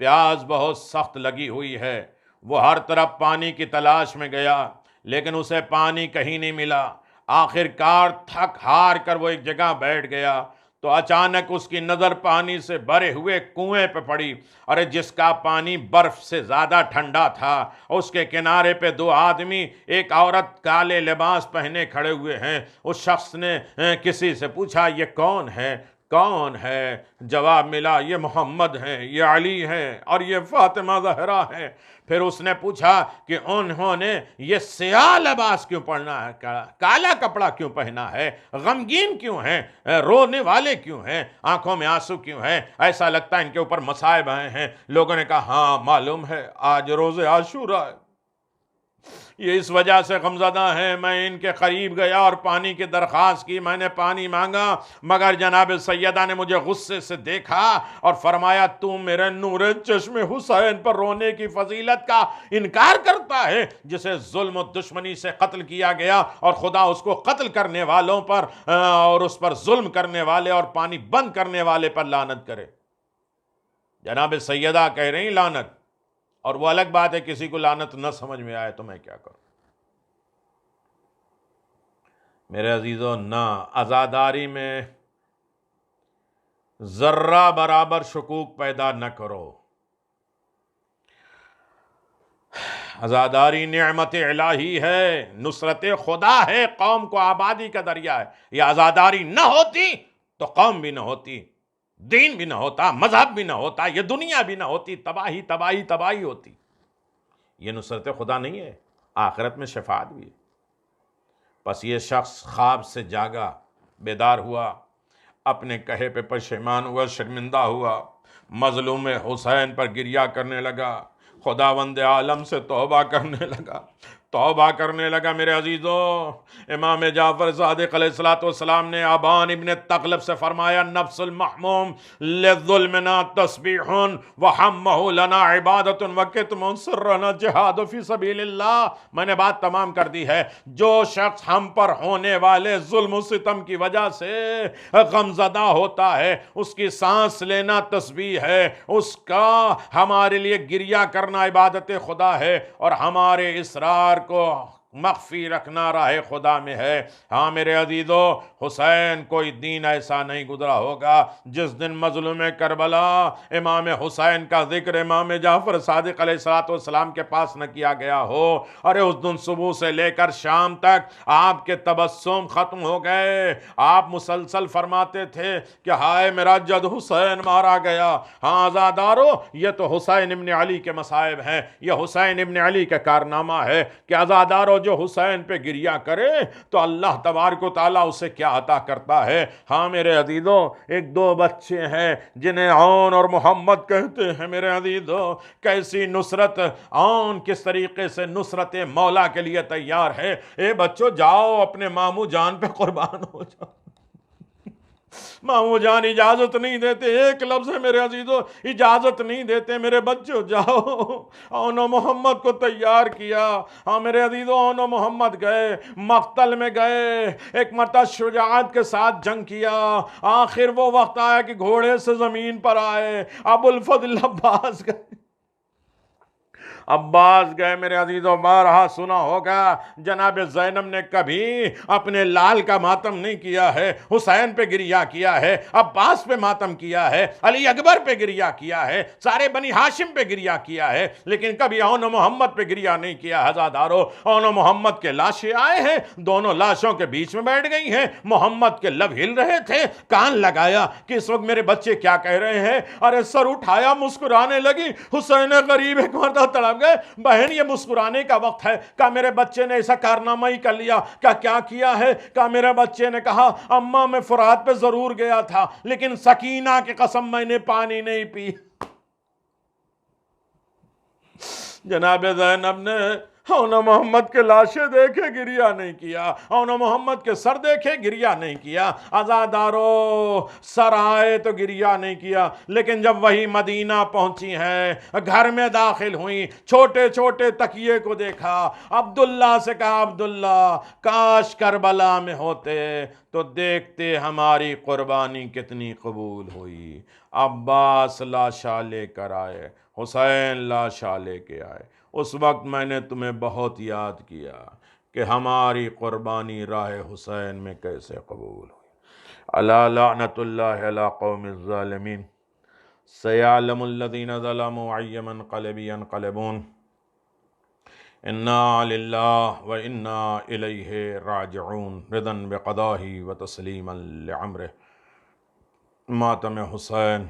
Speaker 1: پیاس بہت سخت لگی ہوئی ہے، وہ ہر طرف پانی کی تلاش میں گیا لیکن اسے پانی کہیں نہیں ملا۔ آخر کار تھک ہار کر وہ ایک جگہ بیٹھ گیا تو اچانک اس کی نظر پانی سے بھرے ہوئے کنویں پہ پڑی. ارے جس کا پانی برف سے زیادہ ٹھنڈا تھا, اس کے کنارے پہ دو آدمی, ایک عورت کالے لباس پہنے کھڑے ہوئے ہیں. اس شخص نے کسی سے پوچھا یہ کون ہے؟ کون ہے؟ جواب ملا یہ محمد ہیں, یہ علی ہیں اور یہ فاطمہ زہرا ہیں. پھر اس نے پوچھا کہ انہوں نے یہ سیاہ لباس کیوں پہنا ہے, کالا کپڑا کیوں پہنا ہے, غمگین کیوں ہیں, رونے والے کیوں ہیں, آنکھوں میں آنسو کیوں ہیں, ایسا لگتا ہے ان کے اوپر مصائب آئے ہیں. لوگوں نے کہا ہاں معلوم ہے آج روز عاشورہ ہے, یہ اس وجہ سے غمزدہ ہیں. میں ان کے قریب گیا اور پانی کی درخواست کی, میں نے پانی مانگا, مگر جناب سیدہ نے مجھے غصے سے دیکھا اور فرمایا تو میرے نور چشم حسین پر رونے کی فضیلت کا انکار کرتا ہے, جسے ظلم و دشمنی سے قتل کیا گیا, اور خدا اس کو قتل کرنے والوں پر اور اس پر ظلم کرنے والے اور پانی بند کرنے والے پر لعنت کرے. جناب سیدہ کہہ رہی لعنت, اور وہ الگ بات ہے کسی کو لعنت نہ سمجھ میں آئے تو میں کیا کروں. میرے عزیزو, نہ عزاداری میں ذرہ برابر شکوک پیدا نہ کرو. عزاداری نعمت الہی ہے, نصرت خدا ہے, قوم کو آبادی کا ذریعہ ہے. یہ عزاداری نہ ہوتی تو قوم بھی نہ ہوتی, دین بھی نہ ہوتا, مذہب بھی نہ ہوتا, یہ دنیا بھی نہ ہوتی, تباہی تباہی تباہی ہوتی. یہ نصرت خدا نہیں ہے, آخرت میں شفاعت بھی ہے. بس یہ شخص خواب سے جاگا, بیدار ہوا, اپنے کہے پہ پشیمان ہوا, شرمندہ ہوا, مظلوم حسین پر گریہ کرنے لگا, خداوند عالم سے توبہ کرنے لگا, توبہ کرنے لگا. میرے عزیزو, امام جعفر صادق علیہ السلام نے ابان ابن تغلب سے فرمایا نفس المحموم للظلمنا تسبیح وحمہ لنا عبادت وکتم سرنا جہاد فی سبیل اللہ. میں نے بات تمام کر دی ہے. جو شخص ہم پر ہونے والے ظلم و ستم کی وجہ سے غمزدہ ہوتا ہے, اس کی سانس لینا تسبیح ہے, اس کا ہمارے لیے گریہ کرنا عبادت خدا ہے, اور ہمارے اسرار کو مخفی رکھنا راہ خدا میں ہے. ہاں میرے عزیزو, حسین کوئی دین ایسا نہیں گزرا ہوگا جس دن مظلوم کربلا امام حسین کا ذکر امام جعفر صادق علیہ السلام کے پاس نہ کیا گیا ہو. ارے اس دن صبح سے لے کر شام تک آپ کے تبسم ختم ہو گئے. آپ مسلسل فرماتے تھے کہ ہائے میرا جد حسین مارا گیا. ہاں عزادارو, یہ تو حسین ابن علی کے مصائب ہیں, یہ حسین ابن علی کا کارنامہ ہے کہ عزادارو جو حسین پہ گریہ کرے تو اللہ تبارک و تعالیٰ اسے کیا عطا کرتا ہے. ہاں میرے عزیزو, ایک دو بچے ہیں جنہیں عون اور محمد کہتے ہیں. میرے عزیزو, کیسی نصرت, عون کس طریقے سے نصرت مولا کے لیے تیار ہے. اے بچوں جاؤ اپنے ماموں جان پہ قربان ہو جاؤ. ماموں جان اجازت نہیں دیتے, ایک لفظ ہے میرے عزیزو, اجازت نہیں دیتے. میرے بچوں جاؤ. اونو محمد کو تیار کیا. ہاں میرے عزیزو, اونو محمد گئے, مقتل میں گئے, ایک مرتبہ شجاعت کے ساتھ جنگ کیا. آخر وہ وقت آیا کہ گھوڑے سے زمین پر آئے. ابو الفضل عباس گئے, عباس گئے. میرے عزیزو, بارہا سنا ہوگا جناب زینب نے کبھی اپنے لال کا ماتم نہیں کیا ہے, حسین پہ گریہ کیا ہے, عباس پہ ماتم کیا ہے, علی اکبر پہ گریہ کیا ہے, سارے بنی ہاشم پہ گریہ کیا ہے, لیکن کبھی اون محمد پہ گریہ نہیں کیا. عزادارو, اون محمد کے لاشیں آئے ہیں, دونوں لاشوں کے بیچ میں بیٹھ گئی ہیں. محمد کے لب ہل رہے تھے, کان لگایا کہ اس وقت میرے بچے کیا کہہ رہے ہیں. ارے سر اٹھایا, مسکرانے لگی. حسین غریب ایک مرتبہ تڑپ گئے, بہن یہ مسکرانے کا وقت ہے. کہا میرے بچے نے ایسا کارنامہ ہی کر لیا. کیا کیا ہے؟ کہا میرے بچے نے کہا اماں میں فرات پہ ضرور گیا تھا, لیکن سکینہ کی قسم میں نے پانی نہیں پی. جناب زینب نے اونا محمد کے لاشیں دیکھے گریہ نہیں کیا, اونا محمد کے سر دیکھے گریہ نہیں کیا. عزادارو, سر آئے تو گریہ نہیں کیا, لیکن جب وہی مدینہ پہنچی ہیں, گھر میں داخل ہوئی, چھوٹے چھوٹے تکیے کو دیکھا. عبداللہ سے کہا عبداللہ کاش کربلا میں ہوتے تو دیکھتے ہماری قربانی کتنی قبول ہوئی. عباس لاشا لے کر آئے, حسین لاشا لے کے آئے. اس وقت میں نے تمہیں بہت یاد کیا کہ ہماری قربانی راہ حسین میں کیسے قبول ہوئی. الا لعنت اللہ علی قوم الظالمین سیعلم الذین ظلموا ای منقلب ینقلبون انا للہ و انا الیہ راجعون رضا بقضاہ و تسلیما لعمرہ۔ ماتم حسین